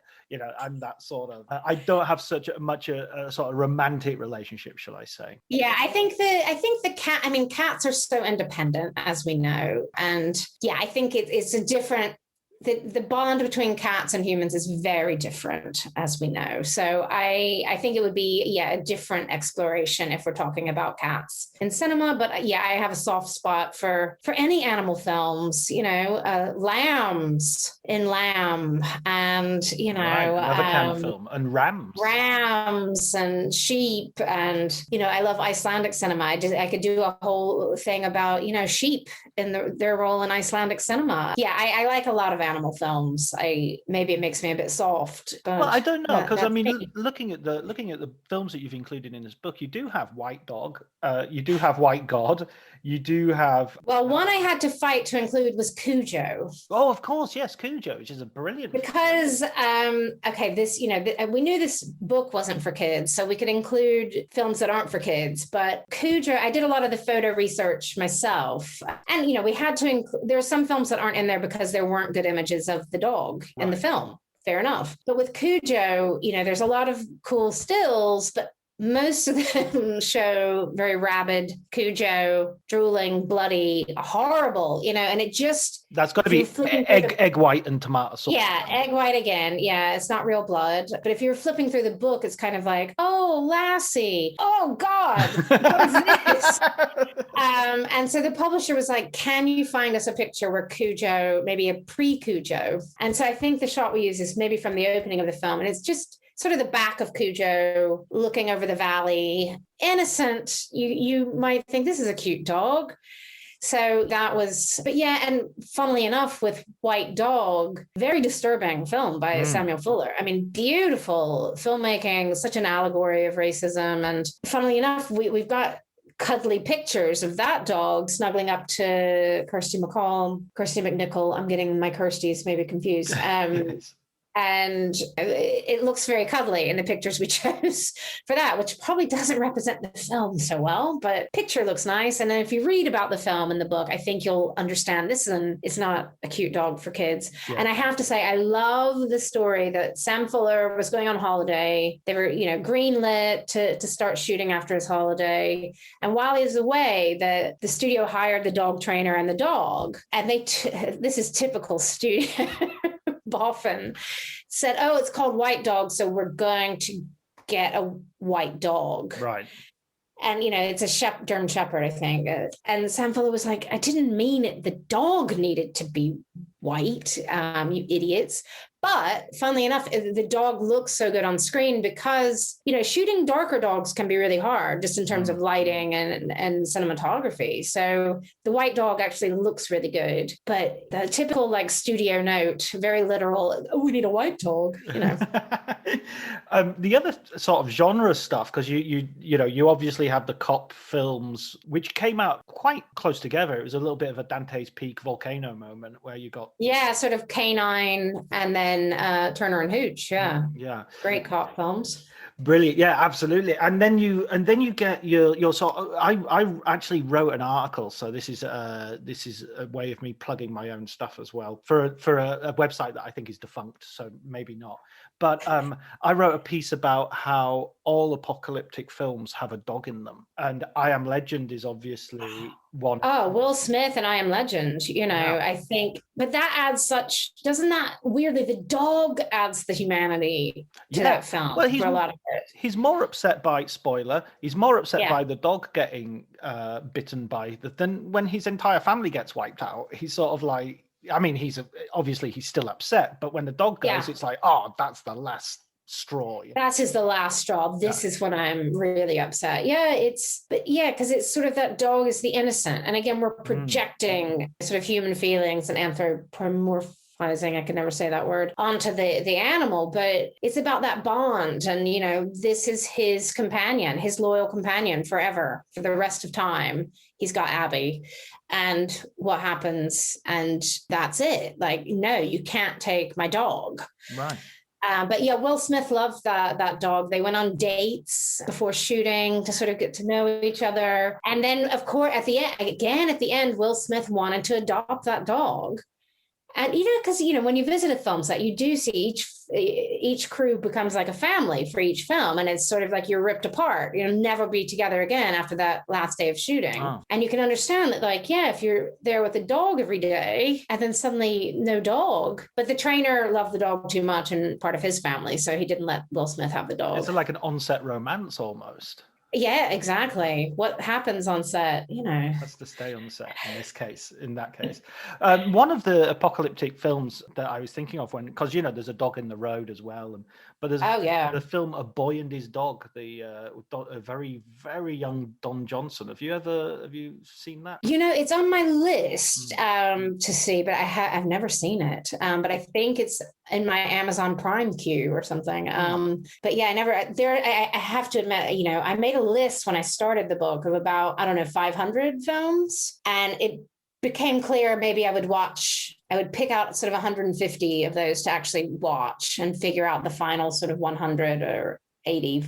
I'm that sort of, I don't have such a sort of romantic relationship, shall I say. Yeah, I think the cat, cats are so independent, as we know. And I think it's a different the bond between cats and humans is very different, as we know. So I think it would be, a different exploration if we're talking about cats in cinema. But I have a soft spot for any animal films, lambs in Lamb, and, another kind of film, and rams and sheep. And, I love Icelandic cinema. I could do a whole thing about, sheep and their role in Icelandic cinema. Yeah, I like a lot of animal films. Maybe it makes me a bit soft. But well, I don't know, because I mean, looking at the films that you've included in this book, you do have White Dog, you do have White God, you do have. Well, one I had to fight to include was Cujo. Oh, of course, yes, Cujo, which is a brilliant. Because this, we knew this book wasn't for kids, so we could include films that aren't for kids. But Cujo, I did a lot of the photo research myself, and we had to there are some films that aren't in there because there weren't good images of the dog in the film. Fair enough. But with Cujo, there's a lot of cool stills, but most of them show very rabid Cujo, drooling, bloody, horrible, and it just... That's got to be egg white and tomato sauce. Yeah, egg white again. Yeah, it's not real blood. But if you're flipping through the book, it's kind of like, oh, Lassie. Oh, God. What is this? And so the publisher was like, can you find us a picture where Cujo, maybe a pre-Cujo? And so I think the shot we use is maybe from the opening of the film. And it's just sort of the back of Cujo looking over the valley. Innocent. You might think this is a cute dog. So that was, but and funnily enough, with White Dog, very disturbing film by Samuel Fuller. I mean, beautiful filmmaking, such an allegory of racism. And funnily enough, we've got cuddly pictures of that dog snuggling up to Kirsty McNichol. I'm getting my Kirstys maybe confused. And it looks very cuddly in the pictures we chose for that, which probably doesn't represent the film so well, but picture looks nice. And then if you read about the film in the book, I think you'll understand it's not a cute dog for kids. Yeah. And I have to say, I love the story that Sam Fuller was going on holiday. They were, greenlit to start shooting after his holiday. And while he was away, the studio hired the dog trainer and the dog. And this is typical studio. Boffin said, oh, it's called White Dog, so we're going to get a white dog. Right. And, it's a German Shepherd, I think. And Sam Fuller was like, I didn't mean it. The dog needed to be white, you idiots. But funnily enough, the dog looks so good on screen because, shooting darker dogs can be really hard just in terms of lighting and cinematography. So the White Dog actually looks really good. But the typical studio note, very literal, oh, we need a white dog, The other sort of genre stuff, because you obviously have the cop films, which came out quite close together. It was a little bit of a Dante's Peak Volcano moment where you got... Yeah, sort of Canine and then Turner and Hooch, yeah, great cop films. Brilliant, yeah, absolutely. And then you get your sort of, I actually wrote an article, so this is a way of me plugging my own stuff as well for a website that I think is defunct, so maybe not. But I wrote a piece about how all apocalyptic films have a dog in them, and I Am Legend is obviously one. Oh, Will Smith and I Am Legend, I think, but that adds doesn't that weirdly, the dog adds the humanity to that film for a lot of it. He's more upset by, spoiler, he's more upset by the dog getting bitten by than when his entire family gets wiped out. He's sort of like, I mean, he's still upset, but when the dog goes, it's like, oh, that's the last straw. That is the last straw. This is when I'm really upset. Yeah, because it's sort of that dog is the innocent. And again, we're projecting sort of human feelings and anthropomorphizing, I can never say that word, onto the animal, but it's about that bond. And, this is his companion, his loyal companion forever, for the rest of time. He's got Abby. And what happens? And that's it. Like, no, you can't take my dog. Right. But yeah, Will Smith loved that dog. They went on dates before shooting to sort of get to know each other. And then, of course, at the end, Will Smith wanted to adopt that dog. And, because, when you visit a film set, you do see each each crew becomes like a family for each film. And it's sort of like you're ripped apart, never be together again after that last day of shooting. Oh. And you can understand that, like, yeah, if you're there with a dog every day and then suddenly no dog, but the trainer loved the dog too much and part of his family, so he didn't let Will Smith have the dog. It's like an on-set romance almost. Yeah, exactly. What happens on set, Has to stay on set in that case. One of the apocalyptic films that I was thinking of because, there's a dog in the road as well. But there's the film A Boy and His Dog, a very, very young Don Johnson. Have you seen that? It's on my list to see, but I've never seen it. But I think it's in my Amazon Prime queue or something. But yeah, I have to admit, I made a list when I started the book of about, 500 films, and it became clear maybe I would pick out sort of 150 of those to actually watch and figure out the final sort of 100 or 80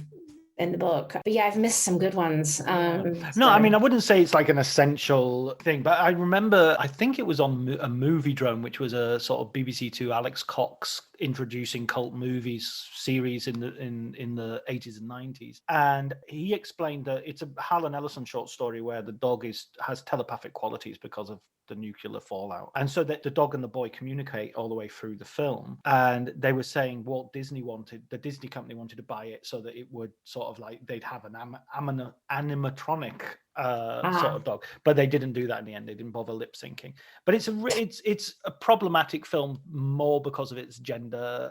in the book. But yeah, I've missed some good ones. No, I mean, I wouldn't say it's like an essential thing, but I remember, I think it was on a Movie Drone, which was a sort of BBC Two Alex Cox introducing cult movies series in the 80s and 90s. And he explained that it's a Harlan Ellison short story where the dog has telepathic qualities because of the nuclear fallout, and so that the dog and the boy communicate all the way through the film. And they were saying the Disney company wanted to buy it so that it would sort of like they'd have an animatronic sort of dog, but they didn't do that in the end. They didn't bother lip syncing. But it's a problematic film more because of its gender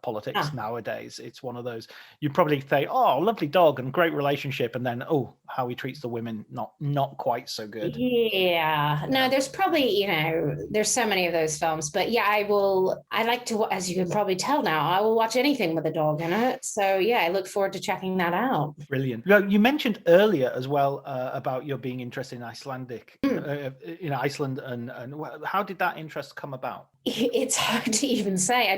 politics nowadays. It's one of those you probably say, oh, lovely dog and great relationship, and then how he treats the women not quite so good. Yeah, no, there's probably there's so many of those films, but yeah, I like to, as you can probably tell now, I will watch anything with a dog in it. So yeah, I look forward to checking that out. Brilliant. You mentioned earlier as well about your being interested in Icelandic, Iceland, and how did that interest come about? It's hard to even say.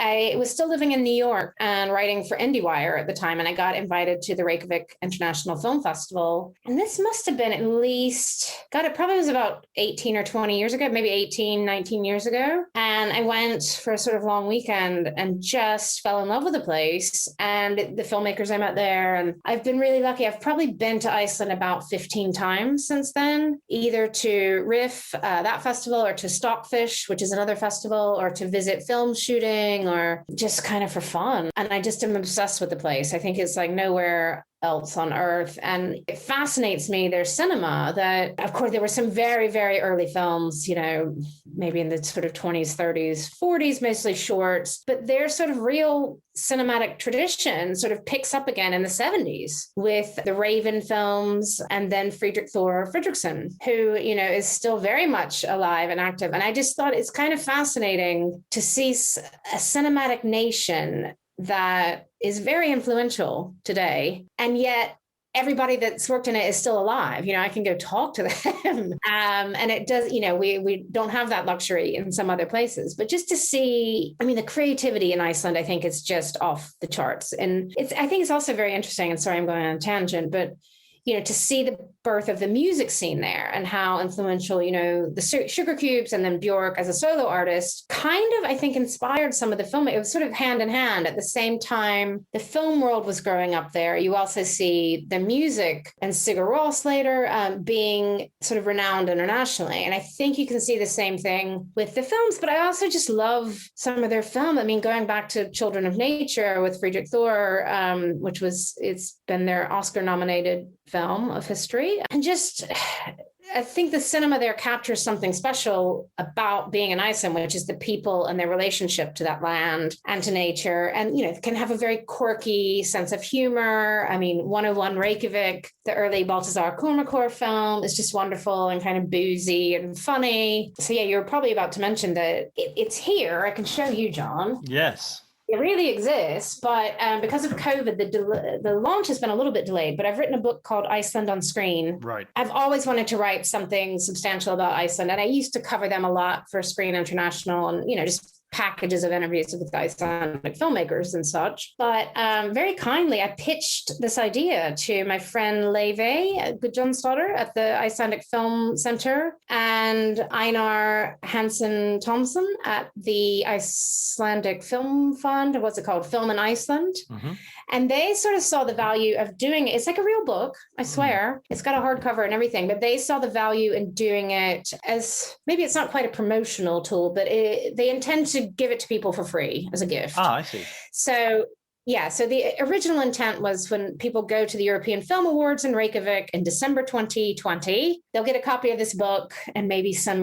I was still living in New York and writing for IndieWire at the time, and I got invited to the Reykjavik International Film Festival. And this must have been at least, it probably was about 18 or 20 years ago, maybe 18, 19 years ago. And I went for a sort of long weekend and just fell in love with the place and the filmmakers I met there. And I've been really lucky. I've probably been to Iceland about 15 times since then, either to Riff, that festival, or to Stockfish, which is another festival, or to visit film shooting, or just kind of for fun. And I just am obsessed with the place. I think it's like nowhere else on earth. And it fascinates me, their cinema, that of course there were some very, very early films, maybe in the sort of 20s, 30s, 40s, mostly shorts, but their sort of real cinematic tradition sort of picks up again in the 70s with the Raven films, and then Friedrich Thor Fredriksson, who, is still very much alive and active. And I just thought it's kind of fascinating to see a cinematic nation that is very influential today, and yet everybody that's worked in it is still alive. I can go talk to them. And it does, we don't have that luxury in some other places, but just to see, the creativity in Iceland, I think is just off the charts. And I think it's also very interesting, and sorry, I'm going on a tangent, but to see the birth of the music scene there and how influential, the Sugar Cubes and then Björk as a solo artist kind of, I think, inspired some of the film. It was sort of hand in hand. At the same time, the film world was growing up there. You also see the music and Sigur Rós later being sort of renowned internationally. And I think you can see the same thing with the films, but I also just love some of their film. Going back to Children of Nature with Friedrich Thor, it's been their Oscar nominated film of history. And just, I think the cinema there captures something special about being in Iceland, which is the people and their relationship to that land and to nature. And, can have a very quirky sense of humor. 101 Reykjavik, the early Baltasar Kormákur film, is just wonderful and kind of boozy and funny. So yeah, you're probably about to mention that it's here. I can show you, John. Yes. It really exists, but because of COVID, the launch has been a little bit delayed. But I've written a book called Iceland on Screen. Right. I've always wanted to write something substantial about Iceland, and I used to cover them a lot for Screen International, and just packages of interviews with Icelandic filmmakers and such. But very kindly, I pitched this idea to my friend Leve Gudjonsdottir at the Icelandic Film Center and Einar Hansen Thomsen at the Icelandic Film Fund. What's it called? Film in Iceland. Mm-hmm. And they sort of saw the value of doing it. It's like a real book, I swear. It's got a hardcover and everything, but they saw the value in doing it as, maybe it's not quite a promotional tool, but they intend to give it to people for free as a gift. Ah, I see. So the original intent was when people go to the European Film Awards in Reykjavik in December 2020, they'll get a copy of this book and maybe some,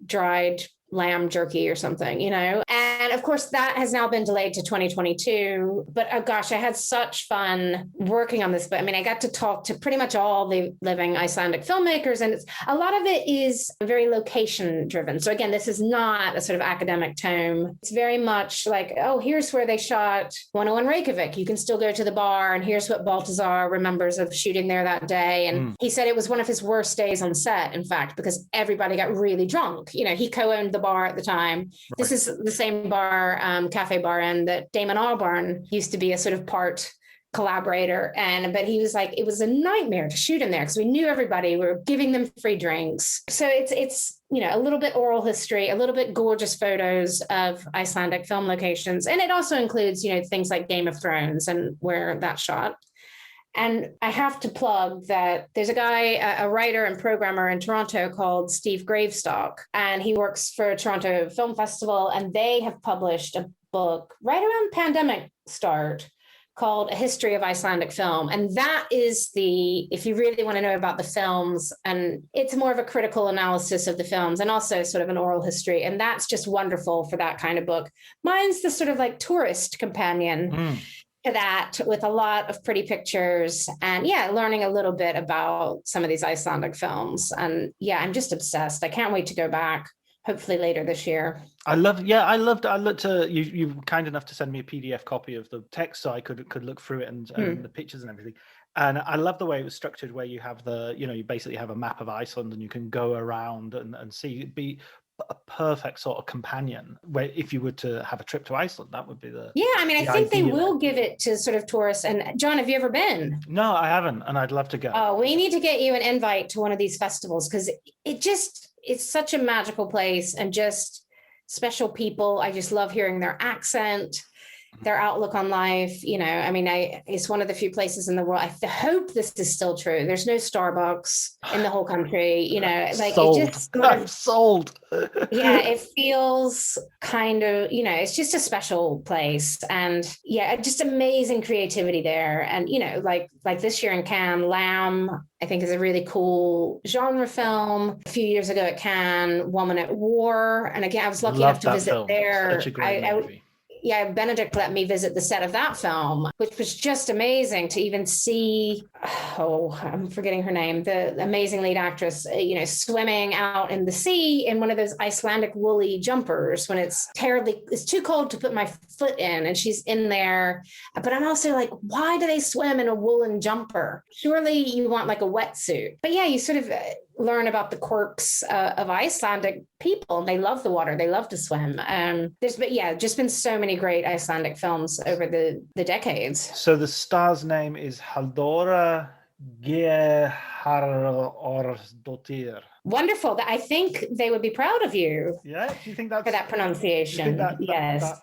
dried lamb jerky or something, And of course, that has now been delayed to 2022. But oh gosh, I had such fun working on this. But I mean, I got to talk to pretty much all the living Icelandic filmmakers, and a lot of it is very location driven. So again, this is not a sort of academic tome. It's very much like, oh, here's where they shot 101 Reykjavik. You can still go to the bar, and here's what Baltazar remembers of shooting there that day. And he said it was one of his worst days on set, in fact, because everybody got really drunk. He co-owned the bar at the time. Right. This is the same bar, Cafe Bar Inn, that Damon Albarn used to be a sort of part collaborator. But he was like, it was a nightmare to shoot in there because we knew everybody. We were giving them free drinks. So it's a little bit oral history, a little bit gorgeous photos of Icelandic film locations. And it also includes, things like Game of Thrones and where that's shot. And I have to plug that there's a guy, a writer and programmer in Toronto called Steve Gravestock, and he works for Toronto Film Festival, and they have published a book right around pandemic start called A History of Icelandic Film. And that is if you really want to know about the films, and it's more of a critical analysis of the films and also sort of an oral history. And that's just wonderful for that kind of book. Mine's the sort of like tourist companion to that, with a lot of pretty pictures and learning a little bit about some of these Icelandic films. And I'm just obsessed. I can't wait to go back, hopefully later this year. I looked you were kind enough to send me a PDF copy of the text so I could look through it and the pictures and everything. And I love the way it was structured, where you have you basically have a map of Iceland and you can go around and see it be a perfect sort of companion where if you were to have a trip to Iceland, that would be I think they will give it to sort of tourists. And John, have you ever been? No, I haven't, and I'd love to go. Oh, we need to get you an invite to one of these festivals, because it's such a magical place and just special people. I just love hearing their accent, their outlook on life. It's one of the few places in the world. I hope this is still true. There's no Starbucks in the whole country. Sold. It just I'm sold. It feels kind of, it's just a special place, and just amazing creativity there. And like this year in Cannes, Lamb, I think, is a really cool genre film. A few years ago at Cannes, Woman at War, and again, I was lucky enough to visit there. Such a great movie. Benedict let me visit the set of that film, which was just amazing to even see. Oh, I'm forgetting her name. The amazing lead actress, swimming out in the sea in one of those Icelandic woolly jumpers when it's too cold to put my foot in, and she's in there. But I'm also like, why do they swim in a woolen jumper? Surely you want like a wetsuit. But you sort of learn about the quirks of Icelandic people. They love the water. They love to swim. There's just been so many great Icelandic films over the decades. So the star's name is Halldóra Geirharðsdóttir. Wonderful. I think they would be proud of you. Yeah, do you think that's for that pronunciation? Yes. That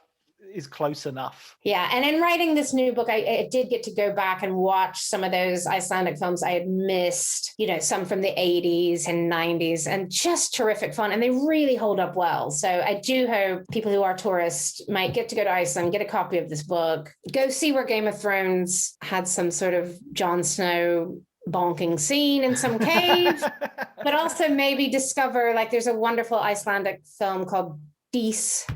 is close enough. Yeah, and in writing this new book, I did get to go back and watch some of those Icelandic films I had missed, some from the 80s and 90s, and just terrific fun. And they really hold up well. So I do hope people who are tourists might get to go to Iceland, get a copy of this book, go see where Game of Thrones had some sort of Jon Snow bonking scene in some cave, but also maybe discover, there's a wonderful Icelandic film called Dís,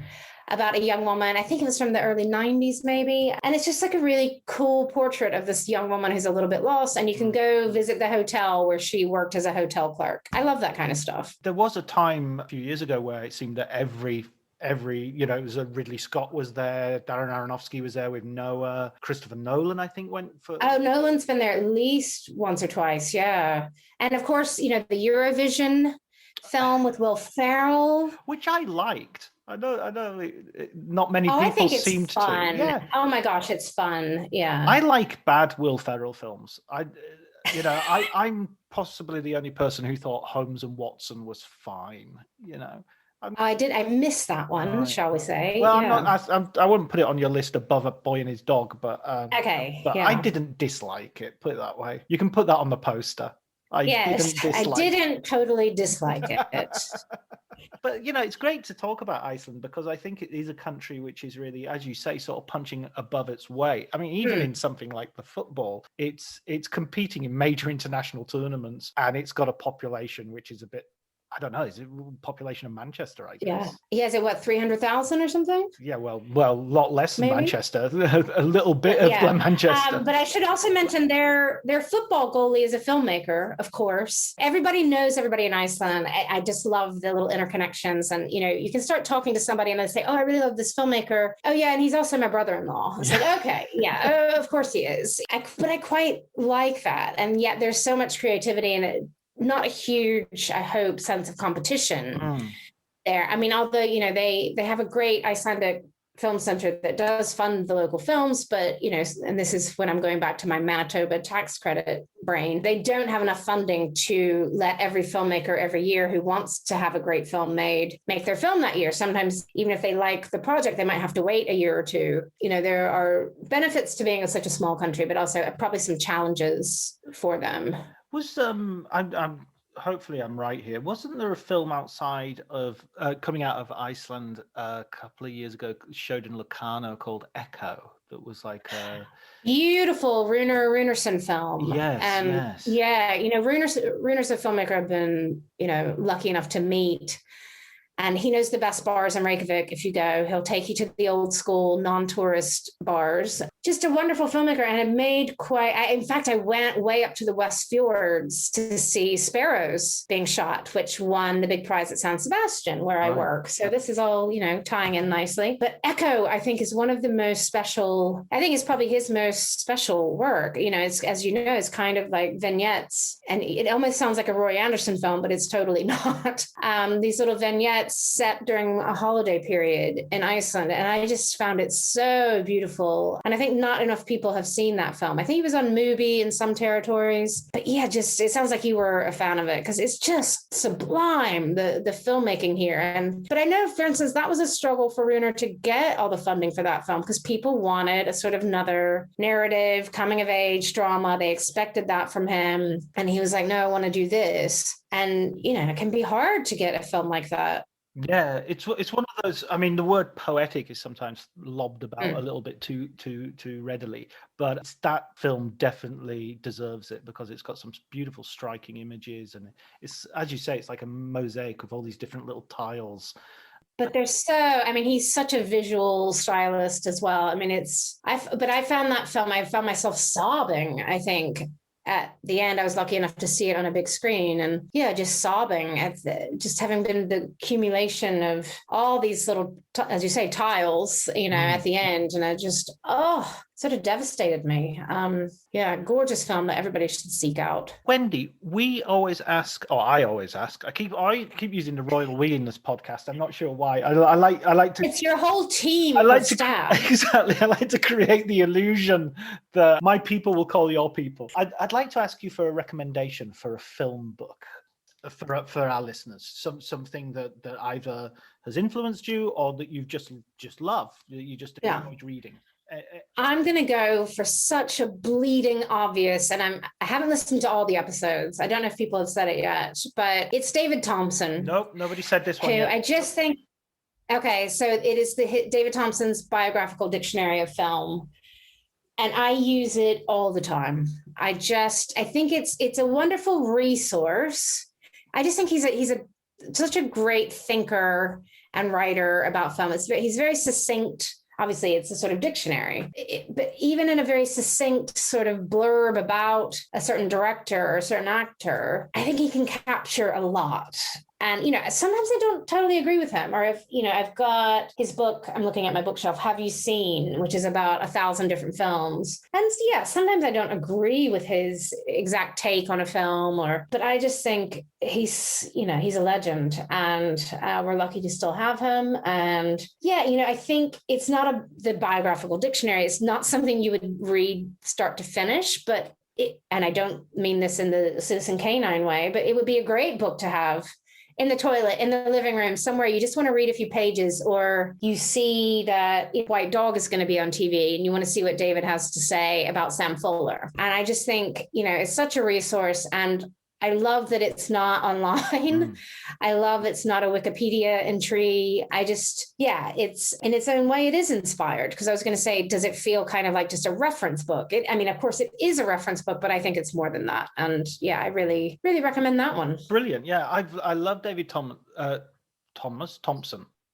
about a young woman. I think it was from the early 90s, maybe. And it's just like a really cool portrait of this young woman who's a little bit lost. And you can go visit the hotel where she worked as a hotel clerk. I love that kind of stuff. There was a time a few years ago where it seemed that every it was Ridley Scott was there, Darren Aronofsky was there with Noah, Christopher Nolan, I think, went for... Oh, Nolan's been there at least once or twice, yeah. And of course, the Eurovision film with Will Ferrell, which I liked. I know. Not many Oh, I people think it's seem fun. to. Yeah. Oh my gosh, it's fun. Yeah. I like bad Will Ferrell films. I'm possibly the only person who thought Holmes and Watson was fine. I missed that one, Right. shall we say? Well, Yeah. I wouldn't put it on your list above A Boy and His Dog, but Okay. but Yeah. I didn't dislike it. Put it that way. You can put that on the poster. Yes, I didn't totally dislike it. But it's great to talk about Iceland because I think it is a country which is really, as you say, sort of punching above its weight. I mean, even in something like the football, it's competing in major international tournaments, and it's got a population which is a bit, I don't know, is it population of Manchester, I guess? Yeah. Is it what, 300,000 or something? Yeah, well, a lot less than Maybe? Manchester, a little bit of Manchester. But I should also mention their football goalie is a filmmaker, of course. Everybody knows everybody in Iceland. I just love the little interconnections. And, you can start talking to somebody and they say, oh, I really love this filmmaker. Oh, yeah, and he's also my brother-in-law. It's like, okay, yeah, of course he is. But I quite like that. And yet there's so much creativity in it. Not a huge, I hope, sense of competition there. I mean, although, they have a great Icelandic film center that does fund the local films, but, and this is when I'm going back to my Manitoba tax credit brain, they don't have enough funding to let every filmmaker every year who wants to have a great film made make their film that year. Sometimes, even if they like the project, they might have to wait a year or two. There are benefits to being such a small country, but also probably some challenges for them. Was I'm hopefully I'm right here. Wasn't there a film outside of coming out of Iceland a couple of years ago, showed in Locarno, called Echo? That was like a beautiful Runarsson film. Yes. Yeah, Runar's a filmmaker I've been lucky enough to meet. And he knows the best bars in Reykjavik. If you go, he'll take you to the old school non-tourist bars. Just a wonderful filmmaker. And it made in fact, I went way up to the West Fjords to see sparrows being shot, which won the big prize at San Sebastian, where I work. So this is all, tying in nicely. But Echo, I think, is one of the most special, I think it's probably his most special work. It's, as you know, it's kind of like vignettes. And it almost sounds like a Roy Andersson film, but it's totally not. These little vignettes set during a holiday period in Iceland. And I just found it so beautiful. And I think not enough people have seen that film. I think he was on Mubi in some territories. But yeah, it sounds like you were a fan of it because it's just sublime, the filmmaking here. But I know, for instance, that was a struggle for Runar to get all the funding for that film because people wanted a sort of another narrative, coming of age drama. They expected that from him. And he was like, no, I want to do this. And, it can be hard to get a film like that. Yeah, it's one of those. I mean, the word poetic is sometimes lobbed about a little bit too readily, but that film definitely deserves it because it's got some beautiful, striking images, and it's, as you say, it's like a mosaic of all these different little tiles. But he's such a visual stylist as well. I mean, I found that film, I found myself sobbing, I think. At the end, I was lucky enough to see it on a big screen and just sobbing at just having been the accumulation of all these little, as you say, tiles, at the end. And it just, sort of devastated me. Gorgeous film that everybody should seek out. Wendy, I always ask, I keep using the royal we in this podcast. I'm not sure why. I like to. It's your whole team. Staff. Exactly. I like to create the illusion that my people will call your people. I'd like to ask you for a recommendation for a film book for our listeners. Something that either has influenced you or that you've just love, that you just enjoyed reading. I'm going to go for such a bleeding obvious, and I haven't listened to all the episodes. I don't know if people have said it yet, but it's David Thompson. Nope, nobody said this one yet. I just think, okay, so it is David Thompson's biographical dictionary of film, and I use it all the time. I think it's a wonderful resource. I just think he's such a great thinker and writer about film. He's very succinct. Obviously, it's a sort of dictionary, but even in a very succinct sort of blurb about a certain director or a certain actor, I think he can capture a lot. And, sometimes I don't totally agree with him. Or if, I've got his book, I'm looking at my bookshelf, Have You Seen, which is about 1,000 different films. And yeah, sometimes I don't agree with his exact take on a film, but I just think he's a legend, and we're lucky to still have him. And yeah, I think it's not the biographical dictionary. It's not something you would read start to finish, but and I don't mean this in the Citizen Canine way, but it would be a great book to have in the toilet, in the living room, somewhere you just want to read a few pages, or you see that White Dog is going to be on TV and you want to see what David has to say about Sam Fuller. And I just think, it's such a resource, and I love that it's not online. I love it's not a Wikipedia entry. It's in its own way, it is inspired. Because I was going to say, does it feel kind of like just a reference book? Of course, it is a reference book, but I think it's more than that. And yeah, I really, really recommend that one. Brilliant. Yeah, I love David Thompson.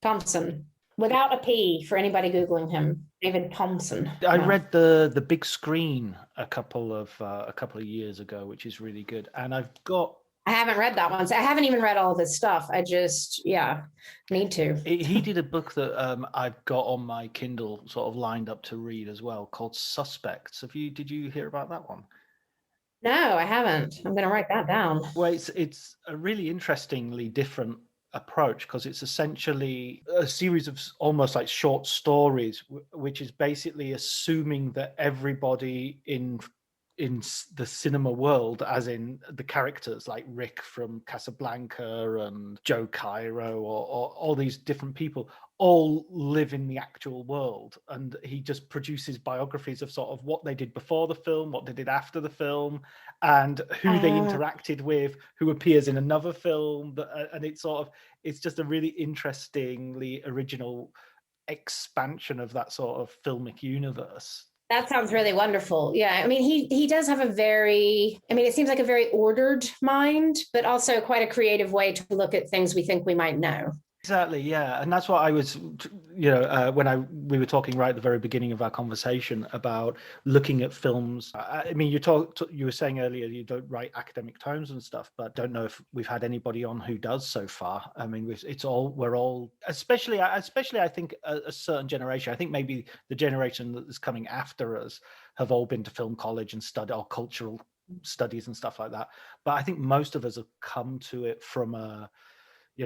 Thompson. Without a P for anybody Googling him, David Thompson. I read the Big Screen a couple of years ago, which is really good. And I haven't read that one. So I haven't even read all this stuff. I just, need to. He did a book that I've got on my Kindle sort of lined up to read as well, called Suspects. Did you hear about that one? No, I haven't. I'm going to write that down. Well, it's a really interestingly different approach, because it's essentially a series of almost like short stories, which is basically assuming that everybody in the cinema world, as in the characters like Rick from Casablanca and Joe Cairo, or all these different people, all live in the actual world. And he just produces biographies of sort of what they did before the film, what they did after the film, and who they interacted with, who appears in another film. And it's just a really interestingly original expansion of that sort of filmic universe. That sounds really wonderful. Yeah. He does have it seems like a very ordered mind, but also quite a creative way to look at things we think we might know. Exactly, yeah. And that's what I was, when we were talking right at the very beginning of our conversation about looking at films. You were saying earlier you don't write academic tomes and stuff, but don't know if we've had anybody on who does so far. We're all, especially I think a certain generation. I think maybe the generation that is coming after us have all been to film college and studied or cultural studies and stuff like that. But I think most of us have come to it from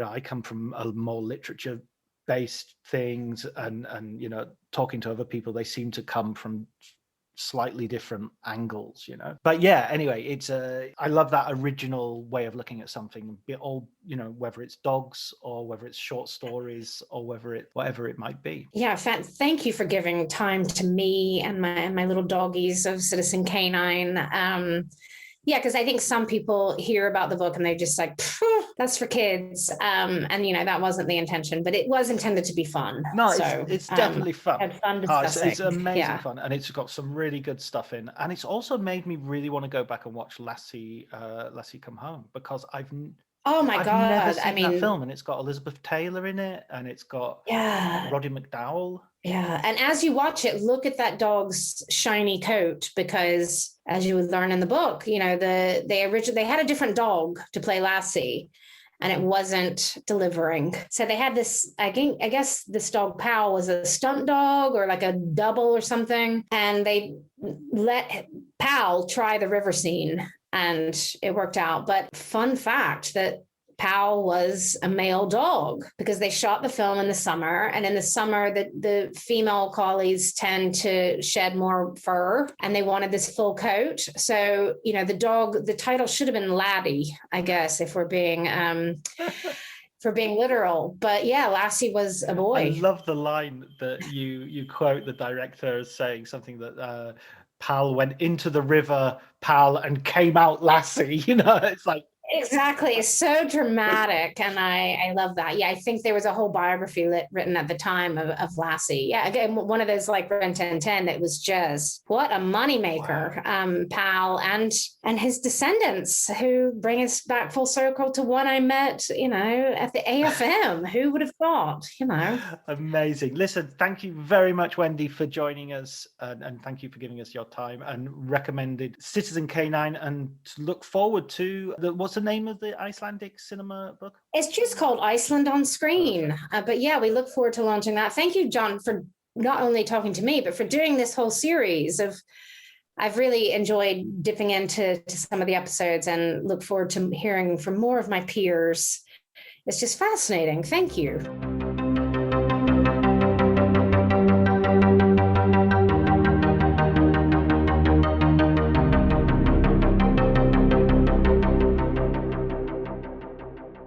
I come from a more literature-based things, and talking to other people, they seem to come from slightly different angles, But yeah, anyway, I love that original way of looking at something. Be all, whether it's dogs or whether it's short stories or whatever it might be. Yeah, thank you for giving time to me and my little doggies of Citizen Canine. Yeah, because I think some people hear about the book and they're just like, that's for kids. And, that wasn't the intention, but it was intended to be fun. No, it's definitely fun. Had fun discussing. It's amazing fun. And it's got some really good stuff in. And it's also made me really want to go back and watch Lassie Come Home, because I've never seen that film, and it's got Elizabeth Taylor in it, and it's got Roddy McDowall. Yeah, and as you watch it, look at that dog's shiny coat, because as you would learn in the book, they had a different dog to play Lassie, and it wasn't delivering. So they had this, I guess this dog Pal was a stunt dog or like a double or something, and they let Pal try the river scene, and it worked out. But fun fact that Pal was a male dog, because they shot the film in the summer, and in the summer the female collies tend to shed more fur, and they wanted this full coat. So the title should have been Laddie, I guess, if we're being literal. But yeah, Lassie was a boy. I love the line that you quote the director as saying something that Pal went into the river, Pal, and came out Lassie. It's like, exactly. It's so dramatic. And I love that. Yeah, I think there was a whole biography written at the time of Lassie. Yeah, again, one of those like Ren 1010 that was just what a moneymaker. Wow. Pal and his descendants, who bring us back full circle to one I met, at the AFM. Who would have thought, Amazing. Listen, thank you very much, Wendy, for joining us, and thank you for giving us your time and recommended Citizen Canine, and to look forward to what's What's the name of the Icelandic cinema book? It's just called Iceland on Screen. But yeah, we look forward to launching that. Thank you, John, for not only talking to me, but for doing this whole series of. I've really enjoyed dipping into some of the episodes and look forward to hearing from more of my peers. It's just fascinating. Thank you.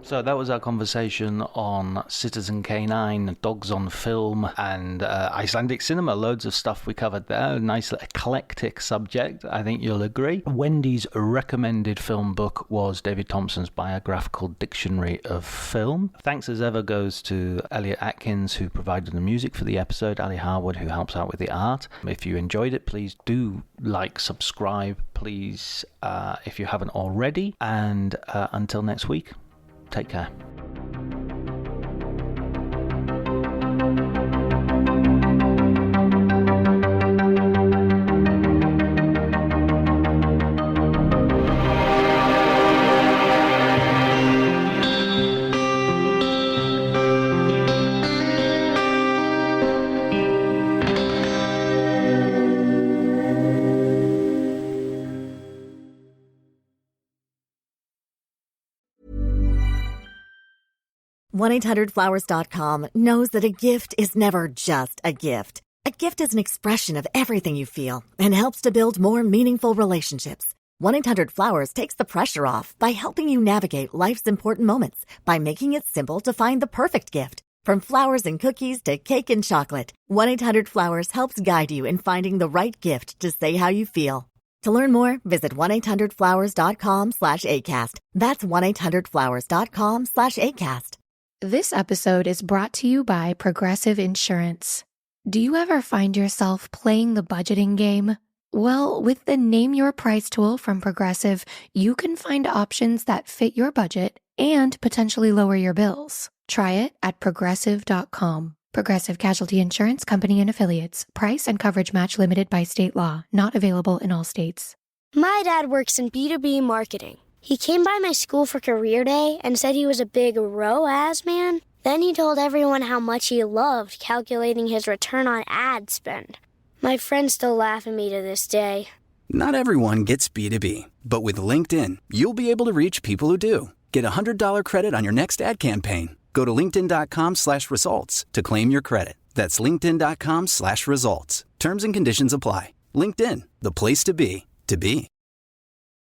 So that was our conversation on Citizen K9, Dogs on Film, and Icelandic cinema. Loads of stuff we covered there. A nice eclectic subject, I think you'll agree. Wendy's recommended film book was David Thompson's Biographical Dictionary of Film. Thanks as ever goes to Elliot Atkins, who provided the music for the episode, Ali Harwood, who helps out with the art. If you enjoyed it, please do like, subscribe, please, if you haven't already. And until next week, take care. $1-800-Flowers.com knows that a gift is never just a gift. A gift is an expression of everything you feel and helps to build more meaningful relationships. 1-800-Flowers takes the pressure off by helping you navigate life's important moments by making it simple to find the perfect gift. From flowers and cookies to cake and chocolate, 1-800-Flowers helps guide you in finding the right gift to say how you feel. To learn more, visit 1-800-Flowers.com/ACAST. That's 1-800-Flowers.com/ACAST. This episode is brought to you by Progressive Insurance. Do you ever find yourself playing the budgeting game? Well, with the Name Your Price tool from Progressive, you can find options that fit your budget and potentially lower your bills. Try it at progressive.com. Progressive Casualty Insurance Company and Affiliates. Price and coverage match limited by state law. Not available in all states. My dad works in B2B marketing. He came by my school for career day and said he was a big ROAS man. Then he told everyone how much he loved calculating his return on ad spend. My friends still laugh at me to this day. Not everyone gets B2B, but with LinkedIn, you'll be able to reach people who do. Get a $100 credit on your next ad campaign. Go to linkedin.com/results to claim your credit. That's linkedin.com/results. Terms and conditions apply. LinkedIn, the place to be, to be.